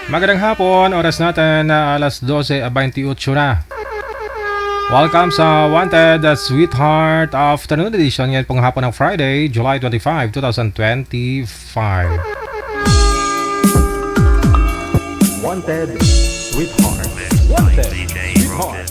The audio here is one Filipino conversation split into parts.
Magandang hapon, oras natin na alas 12:28 na. Welcome sa Wanted Sweetheart Afternoon Edition. Ngayon pong hapon ng Friday, July 25, 2025. Wanted Sweetheart. Wanted Sweetheart.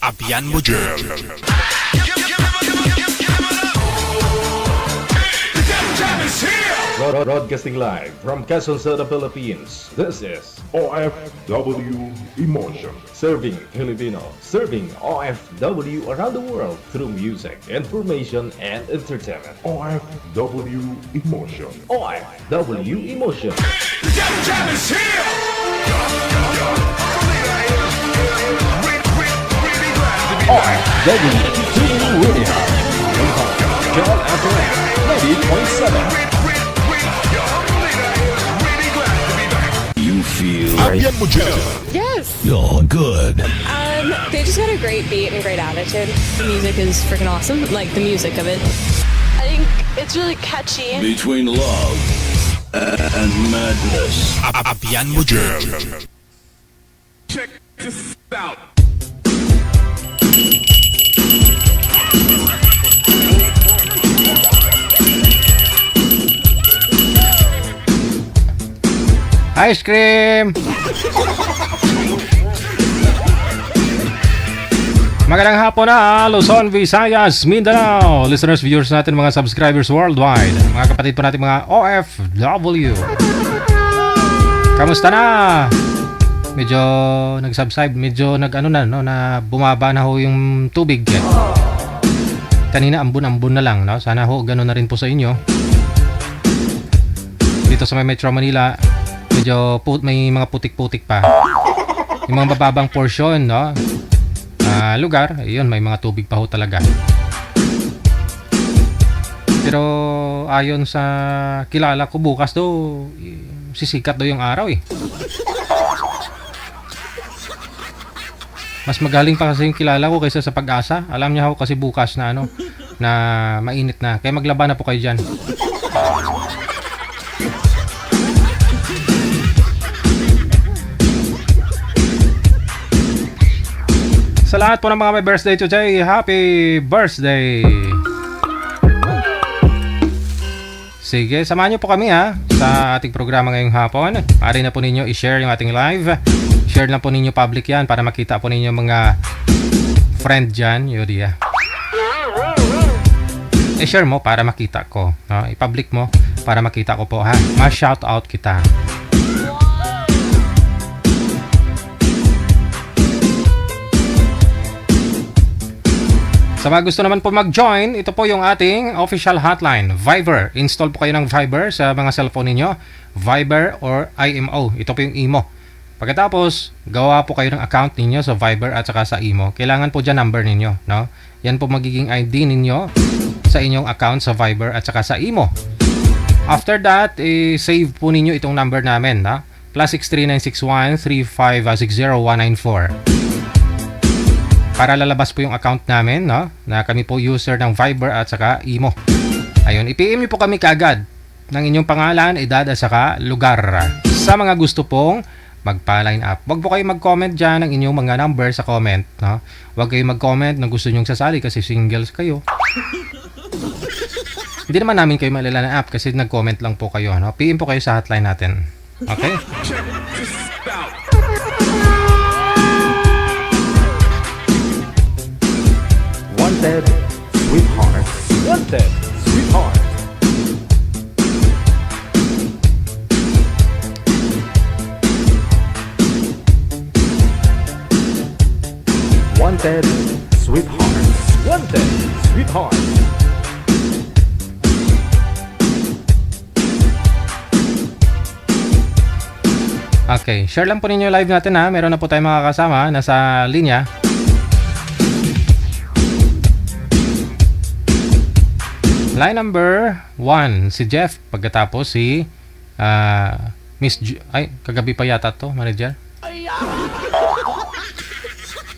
Abyan mo dyan. Broadcasting live from Quezon City, Philippines. This is OFW Emotion. Serving Filipino, serving OFW around the world through music, information, and entertainment. OFW Emotion. OFW Emotion. OFW Radio. John FM 90.7. You feel Abyan mo dyan. Yes. you're good. They just got a great beat and great attitude. The music is freaking awesome. Like the music of it. I think it's really catchy. Between love and madness. Abyan mo dyan. Check this out. Ice cream! Magandang hapon na Luzon, Visayas, Mindanao. Listeners, viewers natin, mga subscribers worldwide. Mga kapatid po natin, mga OFW. Kamusta na? Medyo nag-subscribe, medyo na bumaba na ho yung tubig. Kanina ambon-ambon na lang, no? Sana ho ganoon na rin po sa inyo. Dito sa may Metro Manila, medyo may mga putik-putik pa. Yung mga bababang portion, no? Lugar, ayun, may mga tubig pa ho talaga. Pero ayon sa kilala ko, bukas daw sisikat daw yung araw eh. Mas magaling pa kasi yung kilala ko kaysa sa Pag-asa. Alam niya ho kasi bukas na na mainit na. Kaya maglaba na po kayo dyan. Sa lahat po ng mga may birthday today, happy birthday! Sige, samahan niyo po kami sa ating programa ngayong hapon. Maaari na po ninyo i-share yung ating live. Share na po ninyo public yan para makita po ninyo mga friend dyan. Yun dia. I-share mo para makita ko. No? I-public mo para makita ko po Ma-shoutout kita. Sa mga gusto naman po mag-join, ito po yung ating official hotline, Viber. Install po kayo ng Viber sa mga cellphone ninyo, Viber or IMO. Ito po yung IMO. Pagkatapos, gawa po kayo ng account ninyo sa Viber at saka sa IMO. Kailangan po dyan number ninyo, no? Yan po magiging ID ninyo sa inyong account sa Viber at saka sa IMO. After that, save po ninyo itong number namin, na +63 961 3560 194. Para lalabas po yung account namin, no? Na kami po user ng Viber at saka IMO. Ayun, i-PM niyo po kami kaagad ng inyong pangalan, edad at saka lugar. Sa mga gusto pong magpa-line up. Huwag po kayo mag-comment dyan ng inyong mga number sa comment, no? Huwag kayo mag-comment na gusto nyong sasali kasi singles kayo. Hindi naman namin kayo malala up kasi nag-comment lang po kayo, no? PM po kayo sa hotline natin. Okay? Wanted, sweetheart. Wanted, sweetheart. Wanted, sweetheart. Wanted, sweetheart. Okay, share lang po ninyo live natin Meron na po tayong mga kasama nasa linya. Line number 1, si Jeff. Pagkatapos si Miss ay, kagabi pa yata to, manager.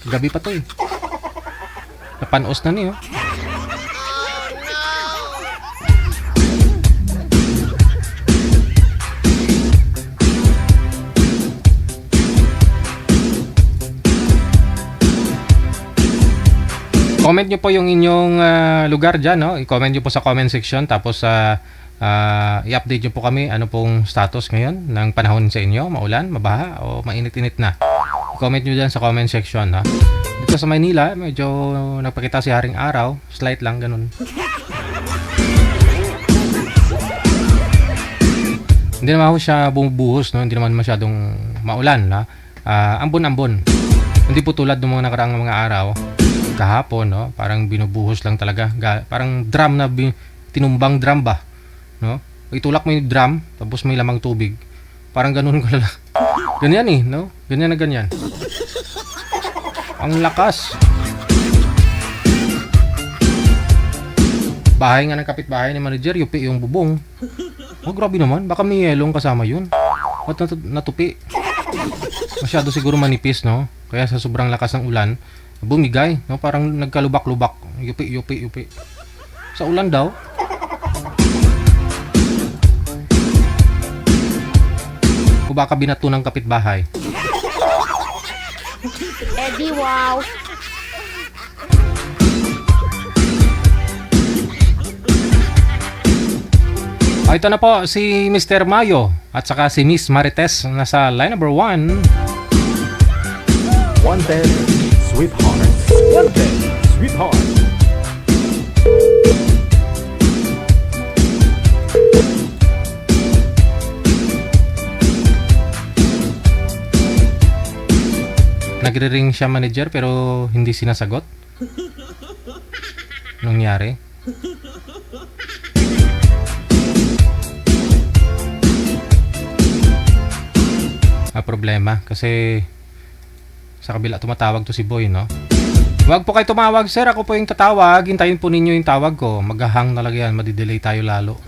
Kagabi pa to eh. Napanos na niyo. Comment nyo po yung inyong lugar dyan, no? I-comment nyo po sa comment section. Tapos i-update nyo po kami ano pong status ngayon ng panahon sa inyo. Maulan, mabaha, o mainit-init na. Comment nyo dyan sa comment section, no? Dito sa Maynila, medyo nagpakita si Haring Araw. Slight lang, ganun. Hindi naman ako siya bumubuhos, no? Hindi naman masyadong maulan, no? Ambon-ambon. Hindi po tulad ng mga nakaraang mga araw. Kahapon, no? Parang binubuhos lang talaga. Parang drum na tinumbang drum ba, no? Itulak mo yung drum tapos may lamang tubig. Parang ganun ka lang. Ganyan eh, no? Ganyan na ganyan. Ang lakas. Bahay nga ng kapitbahay ni manager, yupi yung bubong. Oh, grabe naman. Baka may yelong kasama yun. Ba't natupi? Masyado siguro manipis, no? Kaya sa sobrang lakas ng ulan, bumigay, no? Parang nagkalubak-lubak. Yupi. Sa ulan daw. O baka binato ng kapitbahay. Eddie, wow! Ito na po si Mr. Mayo at saka si Miss Marites nasa line number 1. Wanted, sweetheart. Wanted, sweetheart. Nagre-ring siya manager pero hindi sinasagot. Anong nangyari? Problema kasi sa kabila tumatawag to si Boy, no? Huwag po kayo tumawag, sir. Ako po yung tatawag. Hintayin po ninyo yung tawag ko. Maghahang talaga yan. Madidelay tayo lalo.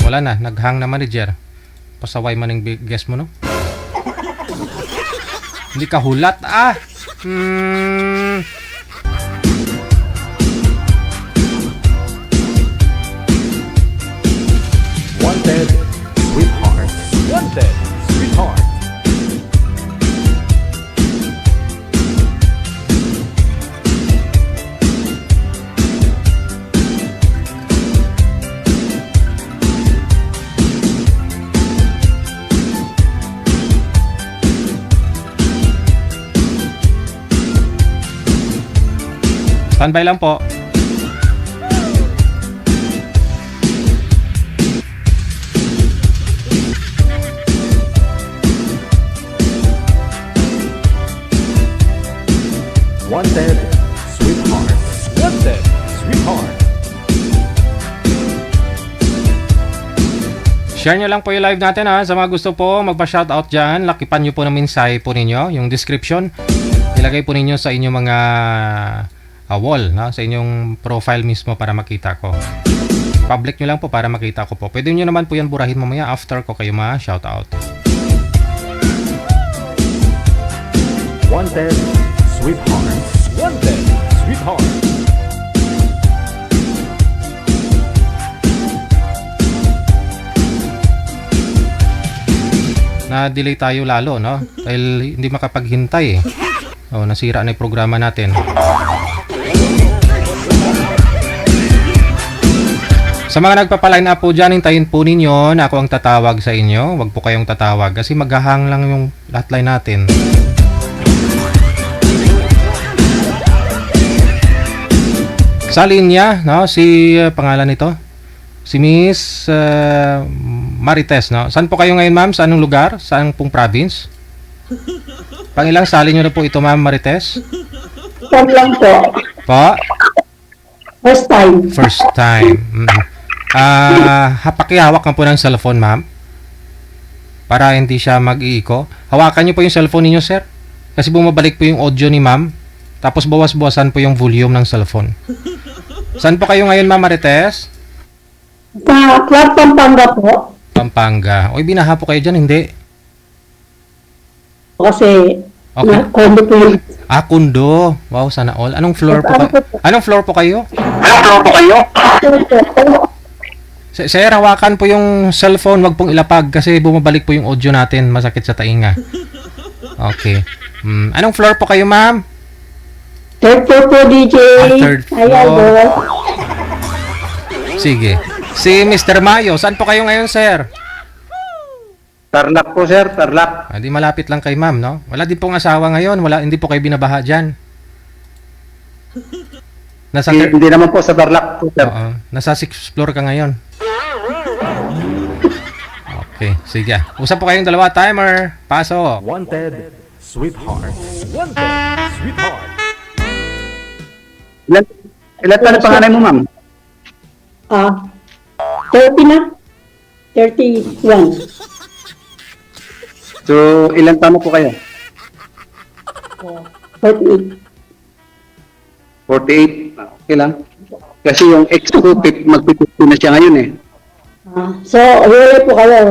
Wala na. Naghang na manager. Pasaway man yung guest mo, no? Hindi ka hulat, ah! Wanted, sweetheart. Wanted, sweetheart. Standby lang po. Wanted, sweetheart. Wanted, sweetheart. Share nyo lang po yung live natin, ha. Sa mga gusto po magpa-shoutout dyan, lakipan nyo po ng mensahe po ninyo. Yung description, ilagay po ninyo sa inyong mga wall, no? Sa inyong profile mismo para makita ko. Public nyo lang po para makita ko po. Pwede nyo naman po yan burahin mamaya after ko kayo ma-shoutout. Wanted, sweetheart. Wanted, sweetheart. Na-delay tayo lalo, no? Dahil hindi makapaghintay, eh. Oh, nasira na yung programa natin. Sa mga nagpapaline up po dyan, hintayin po ninyo na ako ang tatawag sa inyo. Huwag po kayong tatawag kasi maghahang lang yung hotline natin. Sa linya, no, si pangalan nito, si Miss Marites, no. Saan po kayo ngayon, ma'am? Sa anong lugar? Saan pong province? Pangilang sali nyo na po ito, ma'am Marites? Time lang po. Po? First time. First time. Pakihawak na po ng cellphone, ma'am. Para hindi siya mag-iiko. Hawakan nyo po yung cellphone ninyo, sir. Kasi bumabalik po yung audio ni ma'am. Tapos bawas-bawasan po yung volume ng cellphone. Saan po kayo ngayon, ma'am Marites? Sa Clark, Pampanga po. Pampanga. Oy, binaha po kayo dyan, hindi? Kasi, Okay. kondo po yun. Kundo. Wow, sana all. Anong floor po kayo? Anong floor po kayo? Sir, hawakan po yung cellphone, wag pong ilapag kasi bumabalik po yung audio natin, masakit sa tainga. Okay. Anong floor po kayo, ma'am? Third floor po, DJ. Third floor. Ayan, boss. Sige. Si Mr. Mayo, saan po kayo ngayon, sir? Tarlac po, sir. Tarlac. Di malapit lang kay ma'am, no? Wala din pong asawa ngayon, hindi po kayo binabaha dyan. Hindi naman po sa Tarlac po, sir. Oo. Nasa 6th floor ka ngayon. Okay, sige. Usap po kayong dalawa, timer. Paso. Wanted, sweetheart. Wanted, sweetheart. Ilan pa na panganay mo, ma'am? 30 na. 31. So, ilan taon na po kayo? 48. 48. Okay lang. Kasi yung ex ko, magpipito na siya ngayon eh. So, hiwalay po kayo.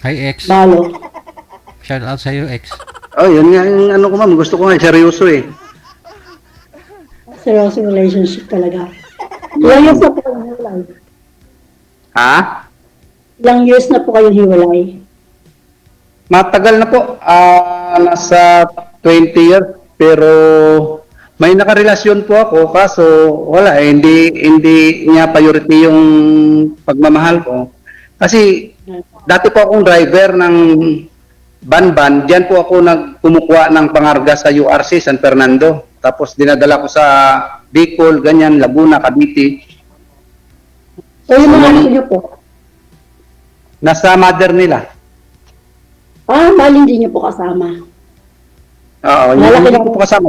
Hi, ex. Balo. Shout out sa iyo, ex. Oh, yun nga yung ano ko, ma'am. Gusto ko nga, seryoso eh. Seryoso relationship talaga. Ilang years na po kayong hiwalay? Ha? Ilang years na po kayong hiwalay? Matagal na po. Nasa 20 years. Pero May nakarelasyon po ako, kaso wala eh, hindi niya priority yung pagmamahal ko. Kasi dati po akong driver ng ban-ban, diyan po ako kumukuha ng pangarga sa URC San Fernando. Tapos dinadala ko sa Bicol, ganyan, Laguna, Cavite. So, yung mga anak niyo po? Nasa mother nila. Bali hindi niyo po kasama. Oo, Malalaki hindi na ko po. po kasama.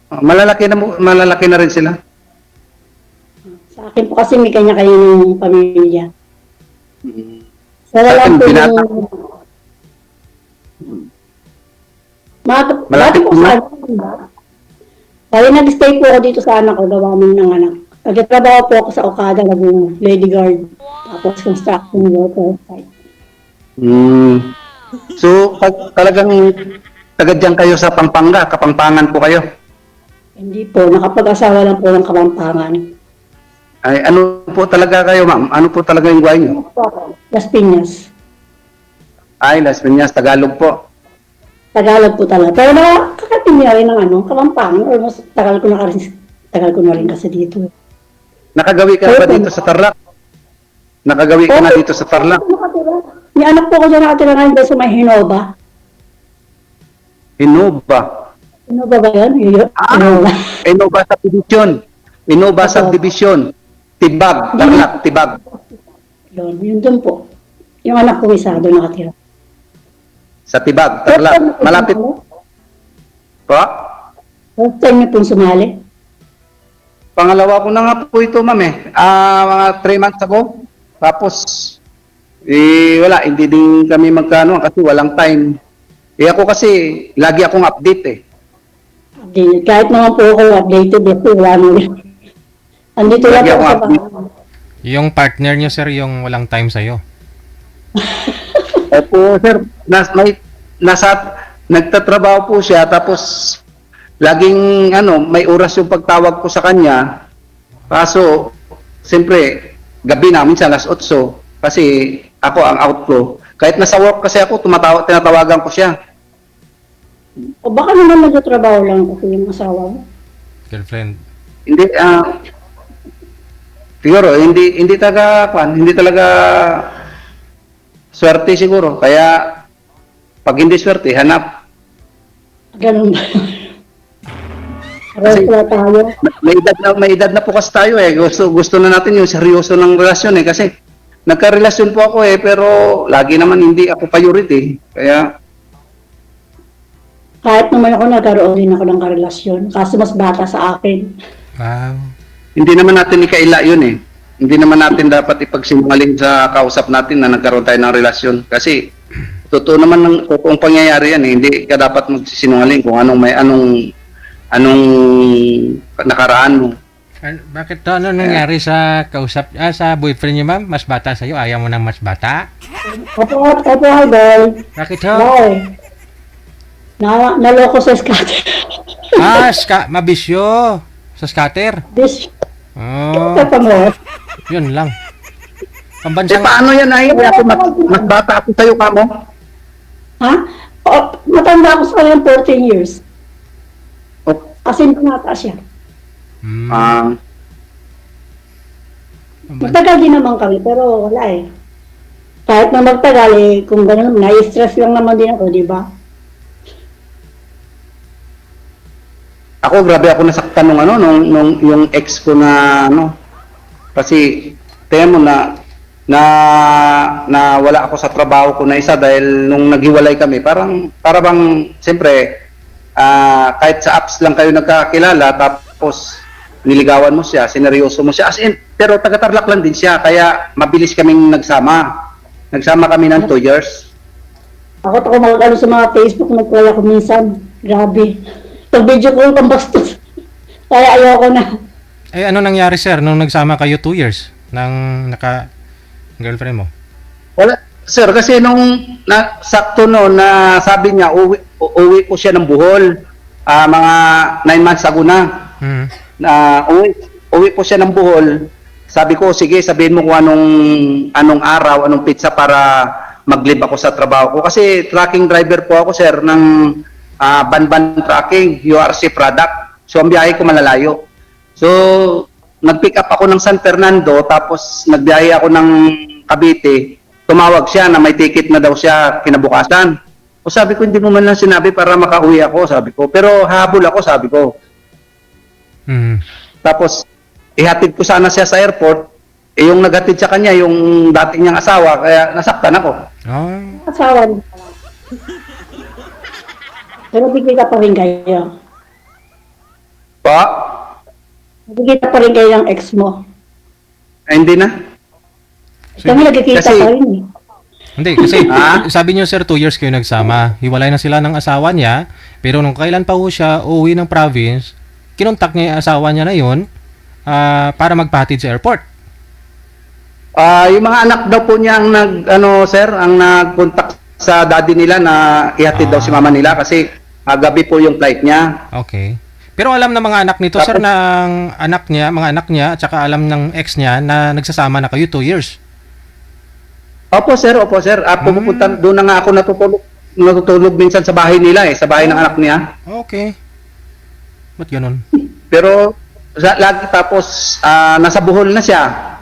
Malalaki na rin sila. Sa akin po kasi may kanya-kanya ng pamilya. Sa Sa akin, lang po binata. yung... Malapit Malapit po na. sa anak ko ba? Bali nag-stay po ako dito sa anak ko, gawa ng anak. Nagtatrabaho po ako sa Okada, Laguna, Lady Guard. Tapos construction worker site. So, talagang taga-diyan kayo sa Pampanga, Kapampangan po kayo. Hindi po, nakapag-asawa lang po ng Kapampangan. Ay, ano po talaga kayo, ma'am? Ano po talaga yung buhay niyo? Las Piñas. Ay, Las Piñas, Tagalog po. Tagalog po talaga. Pero nakakating niya rin ng Kapampangan. Almost tagal ko na rin kasi dito. Nakagawi ka na ba dito sa Tarlac? Nakagawi ka na dito sa Tarlac? May anak po ko dyan nakatira ngayon dahil sa may Hinova. Innova. Hinova ba yan? Hinova. Innova Subdivision. Innova Subdivision. Tibag, Tarlac, Tibag. Yun doon po. Yung anak ko isa doon nakatira. Sa Tibag, Tarlac. Malapit po. First time niyo pong sumali? Pangalawa ko na nga po ito, ma'am eh. Mga 3 months ago. Tapos, wala, hindi din kami magkano kasi walang time. Ako kasi, lagi akong update eh. Updated. Kahit naman po ako updated, wala nyo. Andito lang Lagi po ako sa update. bahay. Yung partner nyo, sir, yung walang time sa'yo. Opo, sir, nagtatrabaho po siya, tapos laging may oras yung pagtawag ko sa kanya. Kaso, siyempre, gabi na, minsan alas 8, kasi ako ang out ko. Kahit nasa work kasi ako, tinatawagan ko siya. O baka naman nagtatrabaho lang kasi yung asawa mo. Girlfriend. Hindi, siguro, hindi talaga swerte siguro. Kaya, pag hindi swerte, hanap. Ganun ba? Parehas pala tayo. May edad na po kasi tayo eh. Gusto na natin yung seryoso ng relasyon eh. Kasi nagka-relasyon po ako eh, pero lagi naman hindi ako priority. Kaya Kahit naman ako nagkaroon din ako ng karelasyon. Kasi mas bata sa akin. Wow. hindi naman natin ikaila yun eh. Hindi naman natin dapat ipagsinungaling sa kausap natin na nagkaroon tayo ng relasyon. Kasi totoo naman ng totoong pangyayari yan eh. Hindi ka dapat magsisinungaling kung anong nakaraan mo. Bakit to? Ano nangyari sa kausap, sa boyfriend niyo, ma'am? Mas bata sa'yo? Ayaw mo ng mas bata? Opo, idol. Bakit ho? Naloko sa scatter. Mabisyo. Sa scatter? This, Oh, pa mo. yun lang. Eh Pambansang... paano yan ay? Mas bata ako sa'yo ka mo? Ha? Matanda ako sa kanya 14 years. Oh, Kasi nata siya. Hmm. Matagal din naman kami, pero wala eh. Kahit na magtagal eh, kung gano'n, na-stress lang naman din ako, di ba? Ako, grabe ako nasaktan nung yung ex ko na kasi tingnan mo na wala ako sa trabaho ko na isa dahil nung naghiwalay kami, para bang siyempre kahit sa apps lang kayo nagkakilala tapos niligawan mo siya, sineryoso mo siya, as in, pero taga-Tarlac lang din siya, kaya mabilis kaming nagsama kami ng 2 years. Ako mag-ano sa mga Facebook, nagwala ko minsan. Grabe. Pag-video ko yung bastos. Kaya ayoko na. Eh, ano nangyari, sir, nung nagsama kayo 2 years ng girlfriend mo? Wala, sir, kasi nung sakto na sabi niya, uwi ko siya ng Bohol, mga 9 months ago na. Uwi po siya ng Bohol. Sabi ko, sige, sabihin mo kung anong araw, anong pizza para mag-leave ako sa trabaho ko. Kasi tracking driver po ako, sir, ng ban-ban tracking, URC product. So, ang biyahe ko malalayo. So, nag-pick up ako ng San Fernando, tapos nagbiyahe ako ng Cavite. Tumawag siya na may ticket na daw siya kinabukasan. O sabi ko, hindi mo man lang sinabi para makauwi ako, sabi ko. Pero habol ako, sabi ko. Mm. Tapos, ihatid ko sana siya sa airport. Eh, yung naghatid sa kanya, yung dating niyang asawa, kaya nasaktan ako. Ah, Asawa niya. Pero bigyan pa rin kayo. Pa? Bigyan pa rin kayo ng ex mo. Ay, hindi na. Kami nagkikita Kasi- pa rin eh. hindi, kasi Ah? sabi niyo sir, 2 years kayo nagsama. Hiwalay na sila ng asawa niya, pero nung kailan pa ho siya uuwi ng province, kinontak niya yung asawa niya na yun para magpahatid sa airport. Yung mga anak daw po niya ang ang nag-contact sa daddy nila na ihatid daw si mama nila kasi gabi po yung flight niya. Okay. Pero alam ng mga anak nito, sir, Tapos- ng mga anak niya, at saka alam ng ex niya na nagsasama na kayo 2 years. Opo sir. Pumupunta doon na nga ako natutulog minsan sa bahay nila sa bahay ng anak niya. Okay. Ba't ganun? Pero lagi tapos nasa Bohol na siya.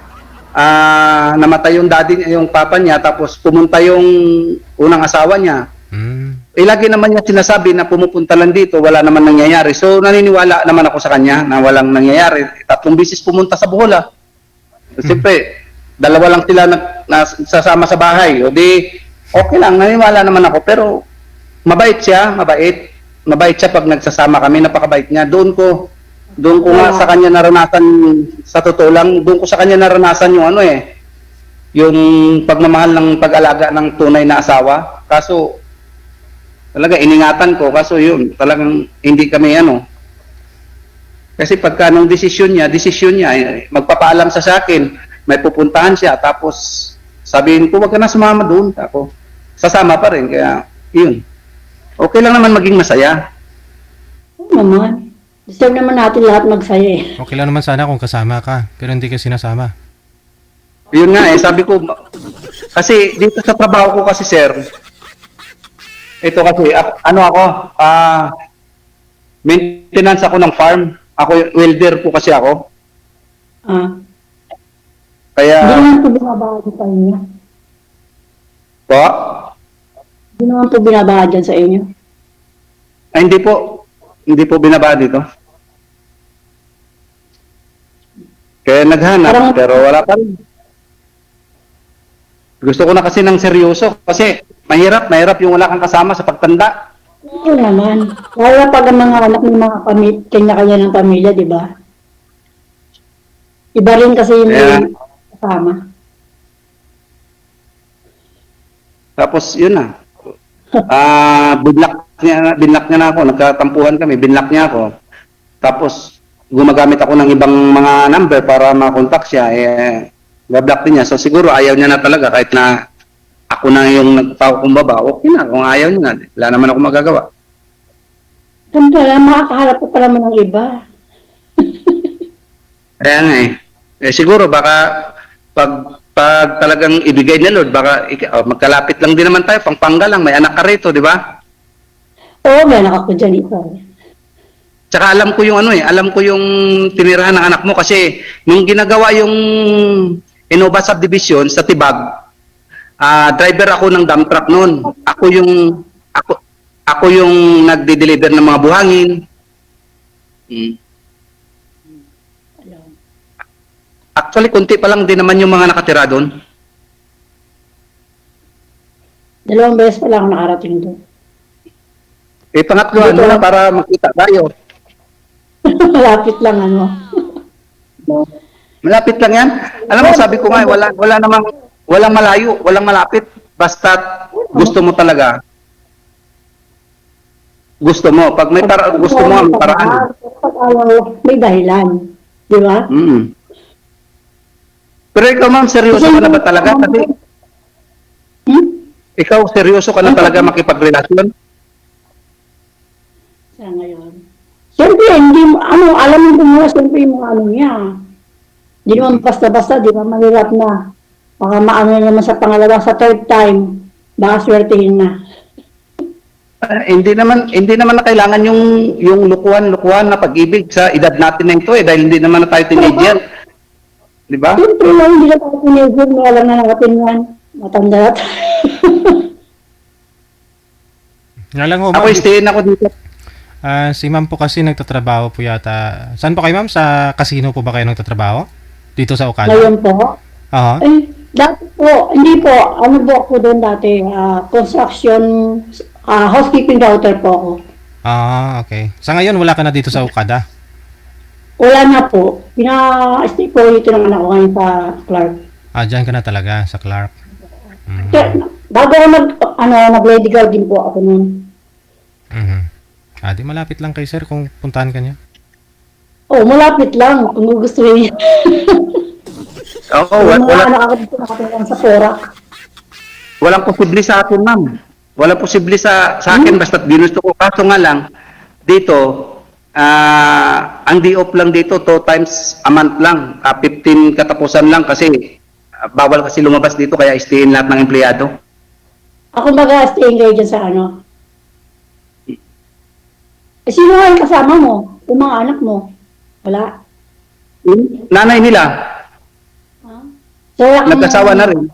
Namatay yung daddy niya, yung papa niya, tapos pumunta yung unang asawa niya. Mm. Lagi naman niya sinasabi na pumupunta lang dito, wala naman nangyayari. So naniniwala naman ako sa kanya na walang nangyayari. 3 bisis pumunta sa Bohol. Siyempre, dalawa lang sila sasama sa bahay. O di, okay lang, naniniwala naman ako. Pero mabait siya, mabait siya pag nagsasama kami, napakabait niya. Doon ko nga sa kanya naranasan, sa totoo lang, doon ko sa kanya naranasan yung yung pagmamahal ng pag-alaga ng tunay na asawa. Kaso, talaga iningatan ko, kaso yun, talagang hindi kami Kasi pagka nung desisyon niya, magpapaalam sa akin, may pupuntahan siya, tapos sabihin ko, wag ka na sumama doon. Ako, sasama pa rin, kaya yun. Okay lang naman maging masaya. Oo naman. Deserve naman natin lahat magsaya eh. Okay lang naman sana kung kasama ka, pero hindi ka sinasama. Yun nga sabi ko, kasi dito sa trabaho ko kasi sir, ito kasi, maintenance ako ng farm. Ako, welder po kasi ako. Kaya, Hindi naman po binabahagi sa inyo. po, Hindi naman po binabahagi sa inyo. ay hindi po binaba dito. Kaya naghanap, pero wala pa rin. Gusto ko na kasi ng seryoso, kasi mahirap yung wala kang kasama sa pagtanda. Oo naman. Lalo pag ang mga anak ng mga kanya-kanya ng pamilya, di ba? Iba rin kasi yung Yeah. kasama. Tapos yun na. Binlock niya na ako, nagkatampuhan kami, binlock niya ako. Tapos gumagamit ako ng ibang mga number para makontak siya, bablock din niya. So siguro ayaw niya na talaga, kahit na ako na yung nagpakumbaba, okay na, kung ayaw niya na, wala naman ako magagawa. Ganda lang, makakaharap ko pa naman ng iba. Kaya nga siguro baka pag talagang ibigay ni Lord, baka magkalapit lang din naman tayo, Pampanga lang, may anak ka rito, di ba? Oo, may anak ako dyan ito. Tsaka alam ko yung alam ko yung tinirahan ng anak mo kasi nung ginagawa yung Innova Subdivision sa Tibag, driver ako ng dump truck noon. Ako yung nagde-deliver ng mga buhangin. Actually, konti pa lang din naman yung mga nakatira doon. 2 beses pa lang ako nakarating doon. Pangatlo, para makita tayo. Malapit lang Malapit lang yan. Alam mo, sabi ko nga, walang malayo, walang malapit. Basta gusto mo talaga. Gusto mo. Pag may gusto mo, may paraan. Pag ayaw, may dahilan. Di ba? Pero ikaw, ma'am, seryoso ka na ba talaga? Kasi ikaw, seryoso ka na talaga makipagrelasyon? Sa ngayon. Siyempre, hindi mo, alam mo muna siyempre yung mga niya. Hindi naman basta-basta, di ba, mahirap na. Baka maano naman sa pangalawa, sa third time, baka swertihin na. Hindi naman na kailangan yung lukuhan na pag-ibig sa edad natin na ito dahil hindi naman na tayo teenager. Di ba? Siyempre lang, hindi na tayo teenager, may alam na natin yan. Matanda na tayo. Nga lang ho, Ako ma'am. stayin ako dito. Si ma'am po kasi nagtatrabaho po yata. Saan po kayo, ma'am? Sa casino po ba kayo nagtatrabaho? Dito sa Okada? Ngayon po, Aha. dati po, hindi po, ano po ako doon dati, construction, housekeeping router po ako. Okay. Sa ngayon, wala ka na dito sa Okada? Wala na po, pina-stay po dito ng anak ko ngayon sa Clark. Dyan ka na talaga, sa Clark. Kaya, bago ako nag-lady guard din po ako noon. Di malapit lang kay sir kung puntahan ka niya. Oh, malapit lang, kung gusto niya. Oo, Yung mga wala, anak ako dito nakatulong sa Porac. walang posible sa akin, ma'am. Walang posible sa akin, basta ginusto ko. Kaso nga lang, dito, ang day-off lang dito, 2 times a month lang. 15 katapusan lang kasi bawal kasi lumabas dito kaya stayin lahat ng empleyado. Ako mag-stay kayo dyan sa ano. Sino nga yung kasama mo? Yung mga anak mo? Wala. Nanay nila, So, wala kang- nagkasawa na rin.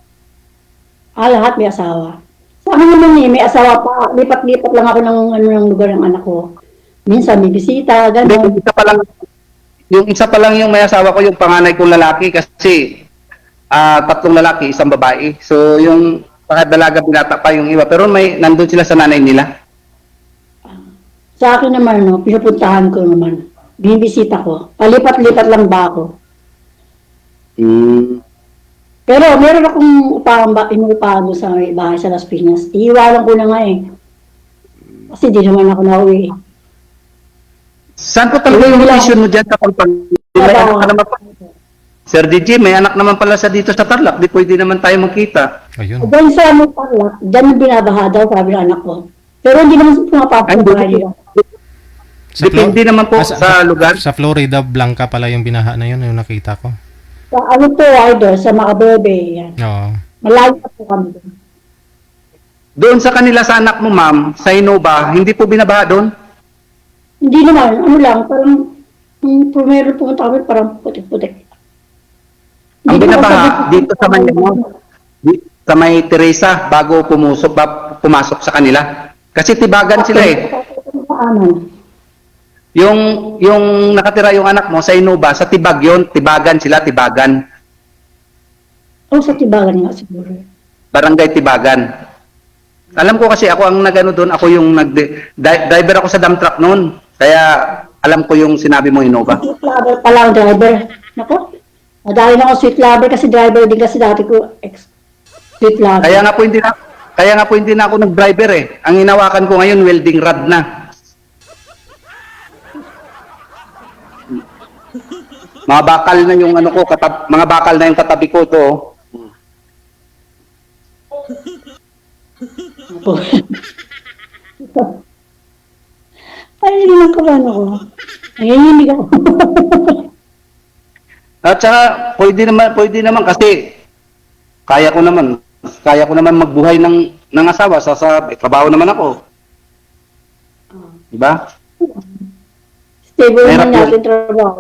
Lahat may asawa. Sa akin naman may asawa pa. Lipat-lipat lang ako ng lugar ng anak ko. Minsan may bisita, Hindi, gano'n. yung isa pa lang yung may asawa ko, yung panganay kong lalaki kasi 3 lalaki, 1 babae. So yung pakadalaga binata pa yung iba. Pero nandun sila sa nanay nila. Sa akin naman, pinupuntahan ko naman. Binibisita ko. Palipat-lipat lang ba ako? Pero meron akong inuupahan doon sa may bahay sa Las Piñas. Iiwalan ko na nga eh. Kasi di naman ako nauwi. Saan po talaga yung location mo dyan kapag may anak ka naman pa? Sir DJ, may anak naman pala sa dito sa Tarlac. Di pwede naman tayo magkita. Ayun. Doon sa may Tarlac, dyan yung binabaha daw, sabi ng anak ko. Pero hindi naman pumapasok Ay, sa hindi. bahay nila. Depende naman po sa lugar. Sa Florida Blanca pala yung binaha na yun, yung nakita ko. Sa ano po, idol, sa Macabebe, yan. Oo. Malayo pa po kami doon. Doon sa kanila sa anak mo, ma'am, sa Innova, hindi po binabaha doon? Hindi naman, ano lang, parang, meron pumunta kami, parang putik-putik. Ang Hindi naman binabaha sabi- dito sa Manila, sa may Teresa, bago pumasok sa kanila. Kasi tibagan sila eh. Ano? Yung nakatira yung anak mo sa Innova, sa Tibag yun, tibagan sila, tibagan. Sa Tibagan nga siguro. Barangay Tibagan. Alam ko kasi ako ang nagano doon, ako yung driver ako sa dump truck noon. Kaya alam ko yung sinabi mo Innova. Sweet lover pala ang driver. Nako, madali na ako sweet lover kasi driver din kasi dati ko sweet lover. Kaya nga po hindi na ako nag-driver eh. Ang hinawakan ko ngayon welding rod na. Mga bakal na yung ano ko, mga bakal na yung katabi ko to. Ay, hindi lang kaban ako. Nanginginig ako. At saka pwede naman kasi kaya ko naman magbuhay ng asawa sa trabaho naman ako. Diba? Stable Mahirap naman yun. yata yung trabaho.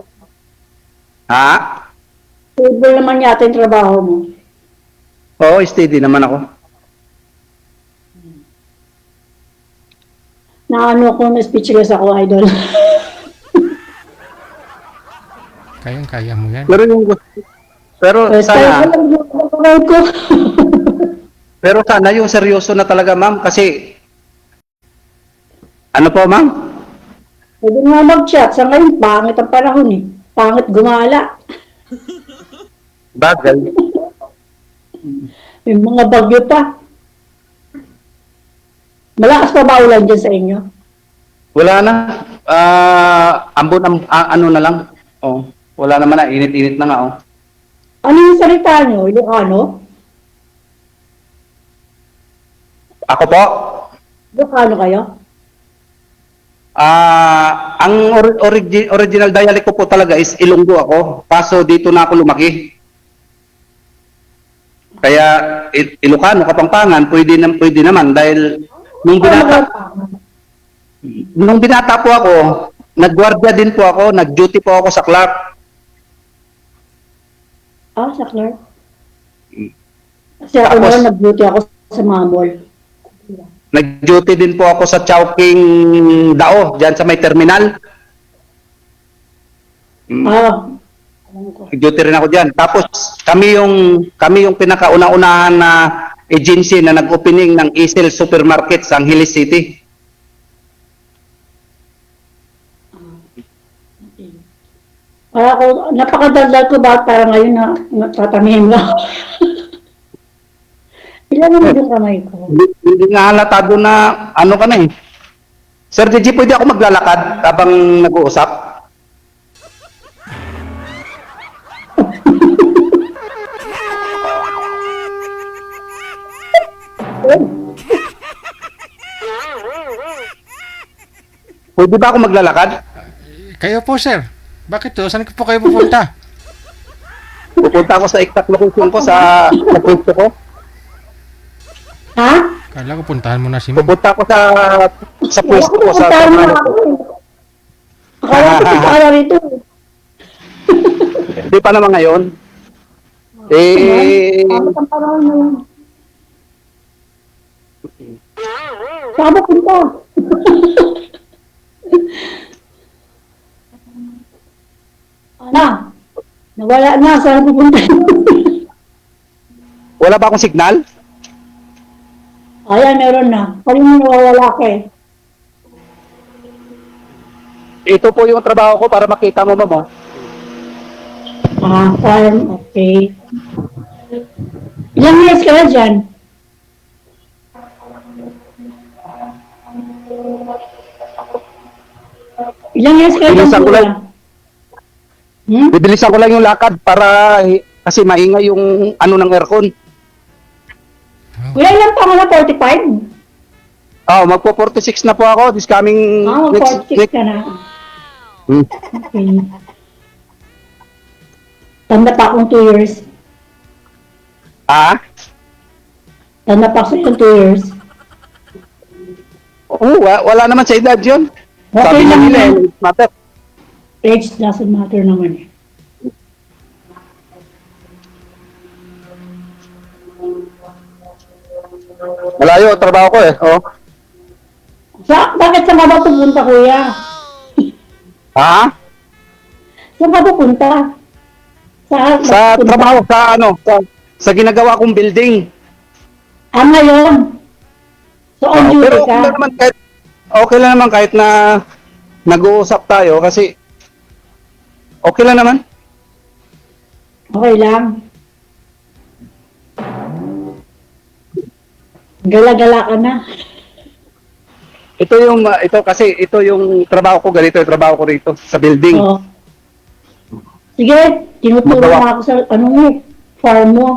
Ha? Stable naman yata yung trabaho mo. Oo, steady naman ako. Naano ako, na-speechless ako, idol. Kayang-kaya mo yan. Pero First time sana, ko lang yung trabaho ko. pero sana yung seryoso na talaga, ma'am, kasi ano po, ma'am? Pwede nga mag-chat. Sa ngayon, pangit ang panahon eh. Pangit gumala. Bagal. May mga bagyo pa. Malakas pa ba ulan dyan sa inyo? Wala na. Ano na lang. Oh, wala naman na. Init-init na nga, oh. Ano yung salita nyo? Ilocano? Ako po, Ilocano kayo? ang original dialect ko po talaga is Ilonggo ako. Kaso dito na ako lumaki. Kaya Ilocano, Kapampangan, pwede naman dahil Nung Ano binata, ba? nung binata po ako, nagguardia din po ako, nag-duty po ako sa Clark. Sa Clark. Kasi ako Tapos- naman nag-duty ako sa mga mall. Nag-duty din po ako sa Chowking Dao, diyan sa may terminal. Alam ko. Nag-duty rin ako diyan. Tapos kami yung pinakauna-unahan na agency na nag-opening ng Isel Supermarket sa Angeles City. Para ako, napakadaldal ko ba para ngayon na tatamihin lang. Ilan naman yung kamay ko? Hindi nga halata doon na ano ka na eh. Sir DJ, pwede ako maglalakad habang nag-uusap? Pwede ba ako maglalakad? Kayo po, sir. Bakit to? Saan po kayo pupunta? Pupunta ako sa exact location ko sa pwesto ko. Ha? Kala ko puntahan mo na si ma'am. Pupunta ako sa pwesto ko sa Puntahan mo trabaho na ko. ako. Akala ko puntahan rito. Hindi pa naman ngayon. Eh, Bakit ang parang na yun? Saan ba punta? Ana, nawala na. Saan pupunta? wala ba akong signal? Ayan, meron na. Parang mo nawawala ka eh. Ito po yung trabaho ko para makita mo, ma'am. Farm, okay. Ilang years ka na dyan? Ilang years ka na dyan? Bilisan ko lang. Hmm? Bibilisan ko lang yung lakad para kasi maingay yung ano ng aircon. Kuya, ilang taon na? 45? Oh, magpo 46 na po ako this coming next Mag-46 next. ka na. Hmm. Okay. Tanda pa akong 2 years. Ah? Tanda pa ako yung 2 years. Wala naman sa edad yun. Okay Sabi lang nila, yan. matter. Age doesn't matter naman eh. Malayo, trabaho ko eh. Oh. Bakit saan ka ba pupunta, kuya? Ha? Saan ka pupunta? Sa trabaho, sa ano, sa ginagawa kong building. Ngayon. So, on duty Pero ka? okay lang naman kahit na nag-uusap tayo kasi okay lang naman. Okay lang. Gala-gala ka na. Ito yung trabaho ko, ganito yung trabaho ko rito sa building. Oo. Sige, tinuturo Magawa. mo ako sa farm mo.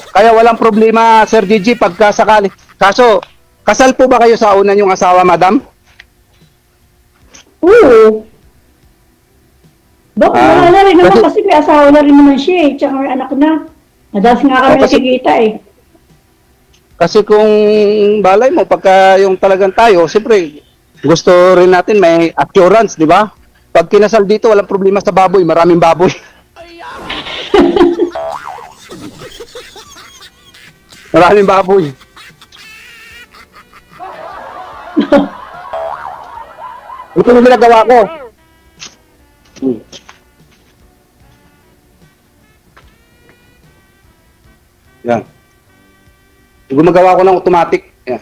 Kaya walang problema, Sir Gigi, pagka sakali. Kaso, kasal po ba kayo sa una yung asawa, madam? Oo. Wala na rin naman kasi- kasi may asawa na rin naman siya eh. Tsaka may anak na. Madalas nga kami kasi- nakikita eh. Kasi kung balay mo, pagka yung talagang tayo, siyempre, gusto rin natin may assurance, di ba? Pag kinasal dito, walang problema sa baboy, maraming baboy. Maraming baboy. Ito yung ginagawa ko. Yan. Gumagawa ko ng automatic. Yan.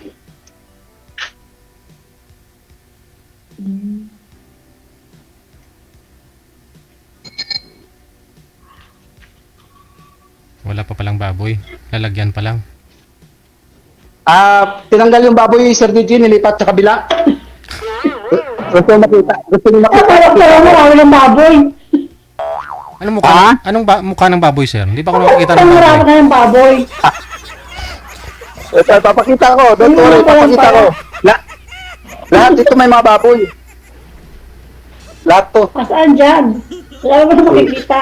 Wala pa palang baboy. Lalagyan pa lang. Tinanggal yung baboy, Sir DJ, nilipat sa kabila. Gusto nyo makita? Gusto nyo makita? Kaya mo, wala ng baboy. Anong mukha? Ah? Mukha ng baboy, sir? Hindi pa ako nakakita ng Marami baboy. ka ng baboy. Ito, papakita ko. Don't worry, papakita ko. Lahat dito may mga baboy. Lahat to. Saan dyan? Wala mo na makikita.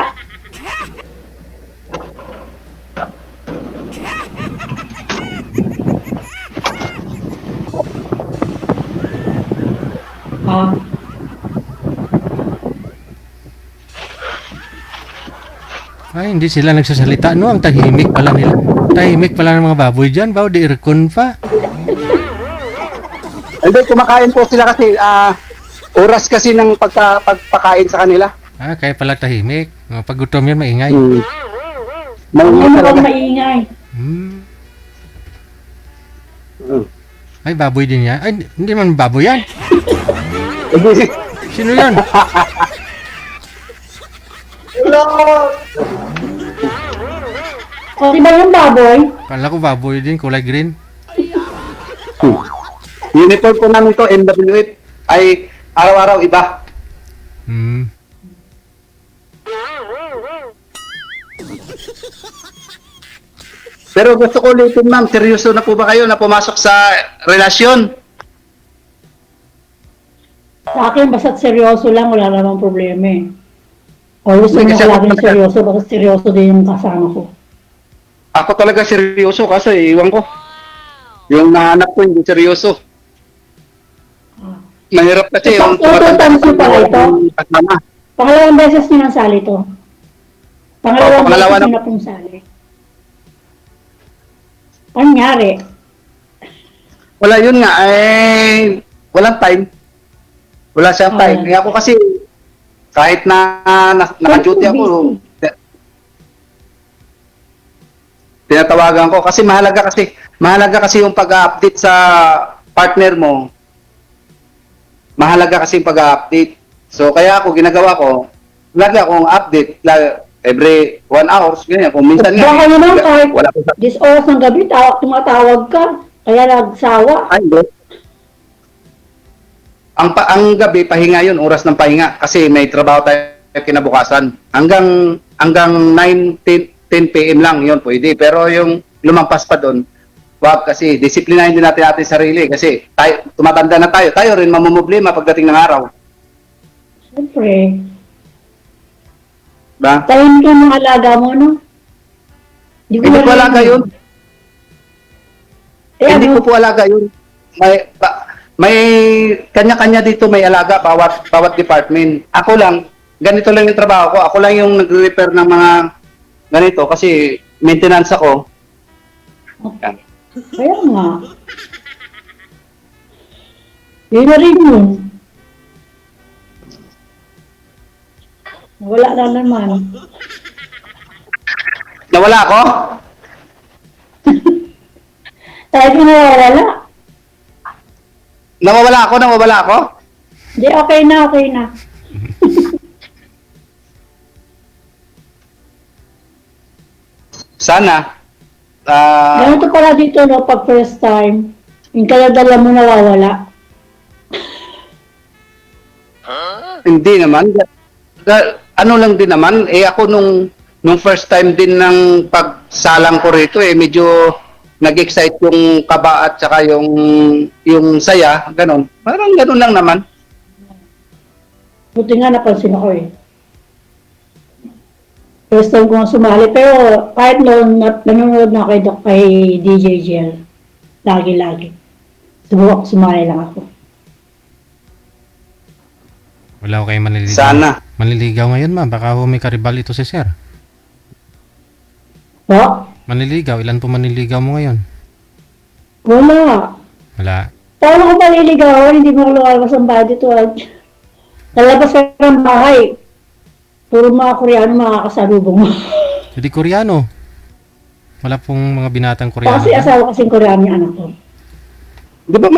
Ah, Ay, hindi sila nagsasalita. No, ang tahimik pala nila. Tahimik pala ng mga baboy dyan. Bao, di aircon pa. Hindi, kumakain po sila kasi oras kasi ng pagpakain sa kanila. Ah, kaya pala tahimik. Pag gutom yan, maingay. ano Maingay mo talaga. maingay? Hmm. Mm. Ay, baboy din yan. Ay, hindi man baboy yan. Hindi. Sino yan? O, di ba yung baboy? Kala ko baboy din, kulay green. Uniform po namin to, NWF, ay araw-araw iba. Hmm. Pero gusto ko ulitin, ma'am, seryoso na po ba kayo na pumasok sa relasyon? Sa akin, basta't seryoso lang, wala namang problema eh. O gusto Hindi, mo kasi ko ako laging talaga- seryoso, basta seryoso din yung kasama ko. Ako talaga seryoso kasi iwan ko. Yung nahanap ko hindi seryoso. Mahirap kasi yung Total times mo pala ito? kasama. Pangalawang beses niyo nang sali to. Pangalawang pangalawa beses na- niyo na pong sali. Ano nangyari? Wala yun nga, walang time. Wala siyang time. Kaya ako kasi, kahit na naka-duty ako, tinatawagan ko. Kasi mahalaga kasi yung pag-update sa partner mo. Mahalaga kasi yung pag-update. So, kaya ako, ginagawa ko, lagi akong update, every 1 hour, ganyan. Kung minsan nga, Baka naman kahit wala ko sa... 10 oras ng gabi, tumatawag ka. Kaya nagsawa. Ay, hindi. Ang gabi, pahinga yun, oras ng pahinga. Kasi may trabaho tayo kinabukasan. Hanggang 9, 10 p.m. lang yun, pwede. Pero yung lumampas pa doon, wag kasi disiplinahin din natin ating sarili. Kasi tayo, tumatanda na tayo. Tayo rin mamumblema pagdating ng araw. Siyempre. Ba? Tayo ka ng alaga mo, no? Hindi ko alaga yun. Eh, Hindi ano? ko po alaga yun. May kanya-kanya dito may alaga bawat department. Ako lang, ganito lang yung trabaho ko. Ako lang yung nagre-repair ng mga ganito kasi maintenance ako. Yan. Kaya nga. Yun na rin yun. Wala na naman. Nawala ako? Tayo ka nawawala. Nawawala ako? Hindi, okay na. Sana. Ganito pala dito, no, pag first time, yung kaladala mo nawawala. Hindi naman. Ano lang din naman, ako nung first time din ng pagsalang ko rito, medyo nag-excite yung kaba at saka yung saya, ganon. Parang ganon lang naman. Buti nga napansin ako eh. First time ko nga sumali, pero kahit noon nanonood na kay DJ Gel, lagi. Subok sumali lang ako. Wala ko kayo manliligaw. Sana. Manliligaw ngayon, ma'am. Baka may karibal ito si sir. Po? Manliligaw. Ilan po manliligaw mo ngayon? Wala. Wala. Paano ko paliligawan? Hindi mo ko lumalabas ang bahay dito. Lalabas ka ng bahay. Puro mga Koreano makakasalubong mo. Hindi Koreano. Wala pong mga binatang Koreano. Kasi asawa kasing Koreano yung anak ko. Di ba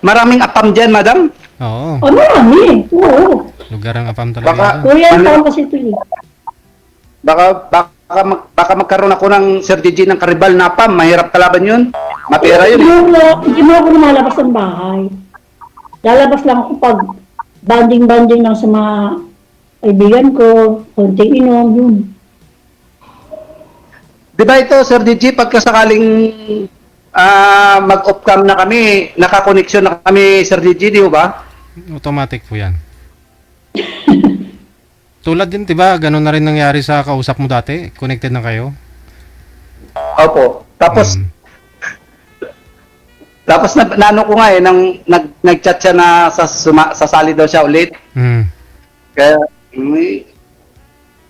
maraming apam dyan, madam? Oo. Oh, marami. Oo. Lugar ang apam talaga. Baka- yun. Korean town kasi ito eh. Baka magkaroon ako ng Sir DJ ng karibal na apam. Mahirap kalaban yun. Mapera yun. Hindi mo ako lumalabas ng bahay. Lalabas lang ako pag banding-banding lang sa mga kaibigan ko, konting inom, yun. Di ba ito, Sir DJ, pagkasakaling mag-off cam na kami, nakakoneksyon na kami, Sir DJ, di ba? Automatic po yan. Tulad din, diba? Ganun na rin nangyari sa kausap mo dati. Connected na kayo. Opo. Tapos, Tapos naano ko nga eh, nag-chat siya na sasali daw siya ulit. Kaya,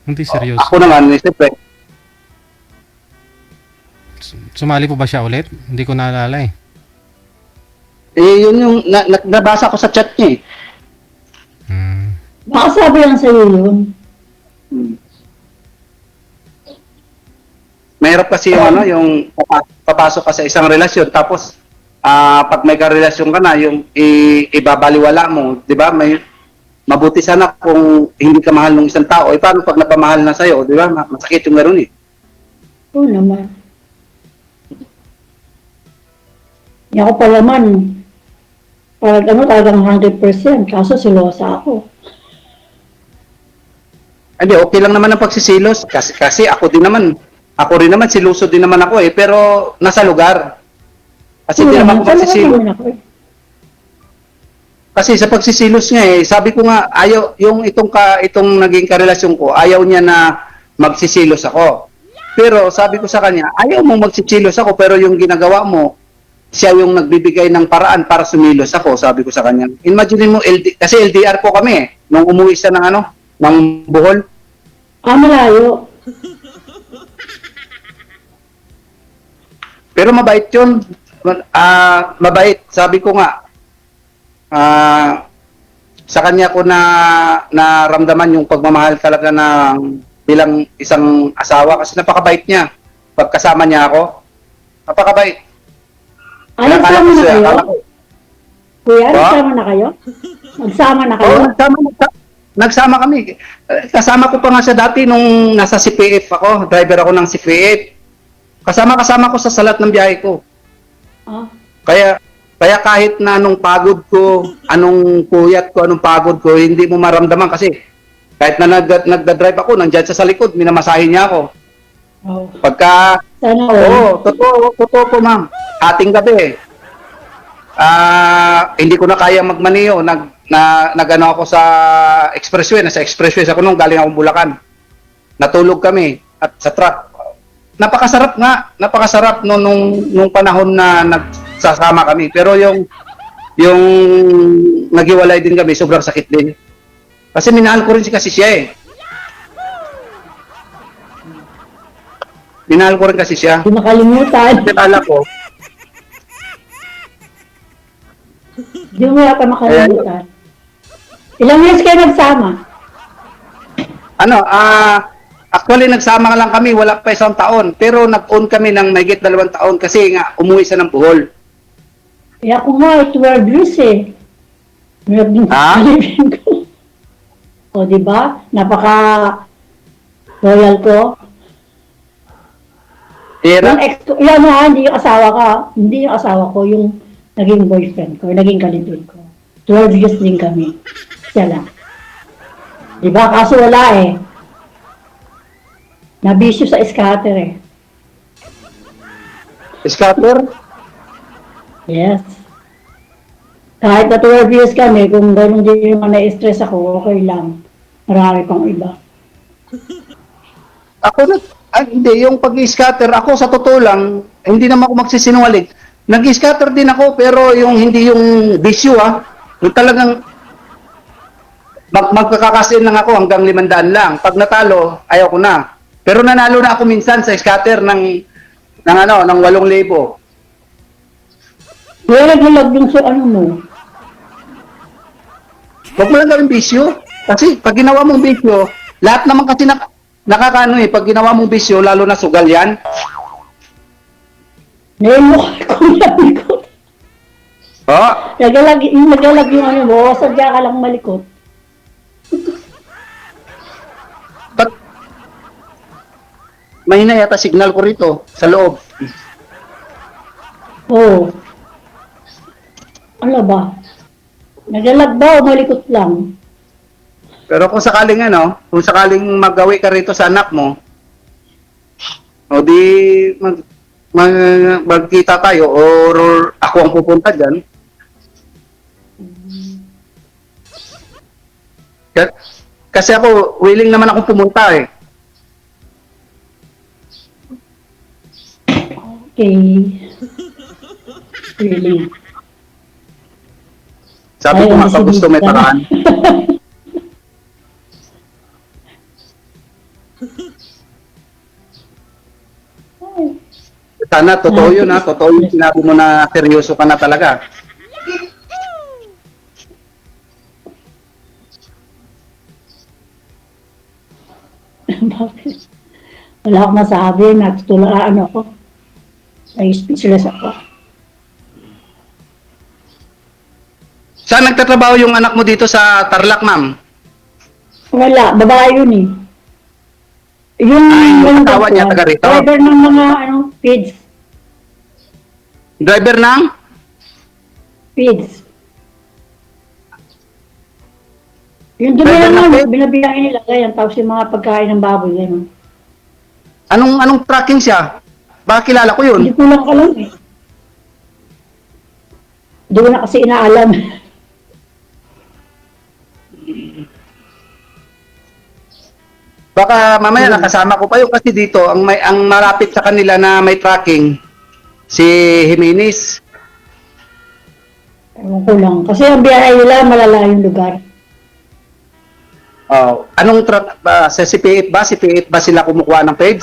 Hindi seryoso. ako naman, siyempre, Sumali po ba siya ulit? Hindi ko naalala eh. yun yung nabasa ko sa chat niya eh. Baka sabi lang sa'yo yun. Mahirap kasi yung yung papasok ka sa isang relasyon tapos pag may karelasyon ka na, yung ibabaliwala mo, 'di ba? Mabuti sana kung hindi ka mahal ng isang tao. Paano pag napamahal na sa'yo, 'di ba? Masakit yung gano'n eh. Oo naman. Hindi ako pa naman. Talagang 100%. Kaso silosa ako. Hindi, okay lang naman ang pagsisilos kasi ako rin naman siluso din naman ako eh, pero nasa lugar. Kasi hindi naman ako magsisilos. Kasi sa pagsisilos niya eh, sabi ko nga ayaw yung itong naging karelasyon ko, ayaw niya na magsisilos ako. Pero sabi ko sa kanya, ayaw mo magsisilos ako pero yung ginagawa mo, siya yung nagbibigay ng paraan para sumilos ako, sabi ko sa kanya. Imagine mo kasi LDR po kami eh, nung umuwi siya ng Bohol. Malayo. Pero mabait yun. Mabait. Sabi ko nga, sa kanya ko naramdaman yung pagmamahal talaga bilang isang asawa kasi napakabait niya. Pagkasama niya ako, napakabait. Nagsama na kayo? Kuya, Ba? nagsama na kayo? Nagsama na kayo? Oo, nagsama kami. Kasama ko pa nga siya dati nung nasa CPF ako. Driver ako ng CPF. Kasama ko sa salat ng biyahe ko. Kaya kahit na anong pagod ko, anong puyat ko, anong pagod ko, hindi mo maramdaman kasi kahit na nagda-drive ako, nandiyan sa likod, minamasahin niya ako. Pagka, totoo po ma'am. Ating gabi hindi ko na kaya magmaniyo. Nagano ako sa expressway. Nasa expressway ako nung galing akong Bulacan. Natulog kami at sa truck. Napakasarap nung panahon na nagsasama kami. Pero yung naghiwalay din kami, sobrang sakit din. Kasi minahal ko rin kasi siya eh. Minahal ko rin kasi siya. Hindi makalimutan. Akala ko, Hindi mo yata makalimutan. Ilang years kayo nagsama? actually nagsama lang kami, wala pa isang taon. Pero nag-on kami ng mahigit 2 taon kasi nga umuwi siya ng Bohol. Kaya ako nga, 12 years eh. Meron din kalibin ko. O, diba? Napaka-loyal ko. Yung ex ko, yan ha, hindi yung asawa ka. Hindi yung asawa ko, yung naging boyfriend ko, naging kalibin ko. 12 years din kami. Siya lang. Diba? Kaso wala eh. Nabisyo sa scatter eh. Scatter? Yes. Kahit na 12 years kami, kung gano'n din yung na-stress ako, okay lang. Marami pang iba. Hindi, yung pag-scatter, ako sa totoo lang, hindi naman ako magsisinungaling. Nag-scatter din ako, pero hindi yung bisyo yung talagang magkakakasin lang ako hanggang 500 lang. Pag natalo, ayaw ko na. Pero nanalo na ako minsan sa scatter ng 8,000. Kaya naglalag yung sa ano mo. Huwag mo lang gawin bisyo. Kasi pag ginawa mong bisyo, lahat naman kasi nakakaano eh, pag ginawa mong bisyo, lalo na sugal yan. Ngayon mo kung sabi ko. Nagalag yung ano mo, sadya ka lang malikot. But, mahina yata signal ko rito, sa loob. Oo. Ano ba? Nagalag ba o malikot lang? Pero kung sakaling magawi ka rito sa anak mo, o di magkita tayo or ako ang pupunta dyan. Kasi ako, willing naman akong pumunta eh. Okay. Really. Sabi ko nga, pag gusto may paraan. Sana, totoo yun ha. Totoo yung sinabi mo na seryoso ka na talaga. Bakit? Wala akong masabi, natutulaan ako. Ay, speechless ako. Saan nagtatrabaho yung anak mo dito sa Tarlac, ma'am? Wala, babae yun eh. Yung, yung asawa niya, taga rito? driver ng mga, feeds. Driver ng? Feeds. Yung dumi Driver ng lang feed? binabiyahin nila, ganyan, tapos yung mga pagkain ng baboy, ganyan. Anong tracking siya? Baka kilala ko yun. Hindi ko lang alam eh. Hindi ko na kasi inaalam. Baka mamaya nakasama ko pa yun kasi dito ang malapit sa kanila na may tracking si Jimenez. Ewan ko lang. Kasi ang biyahe nila, malalayong lugar. Oh, anong track ba sa CPF ba? CPF ba sila kumukuha ng page?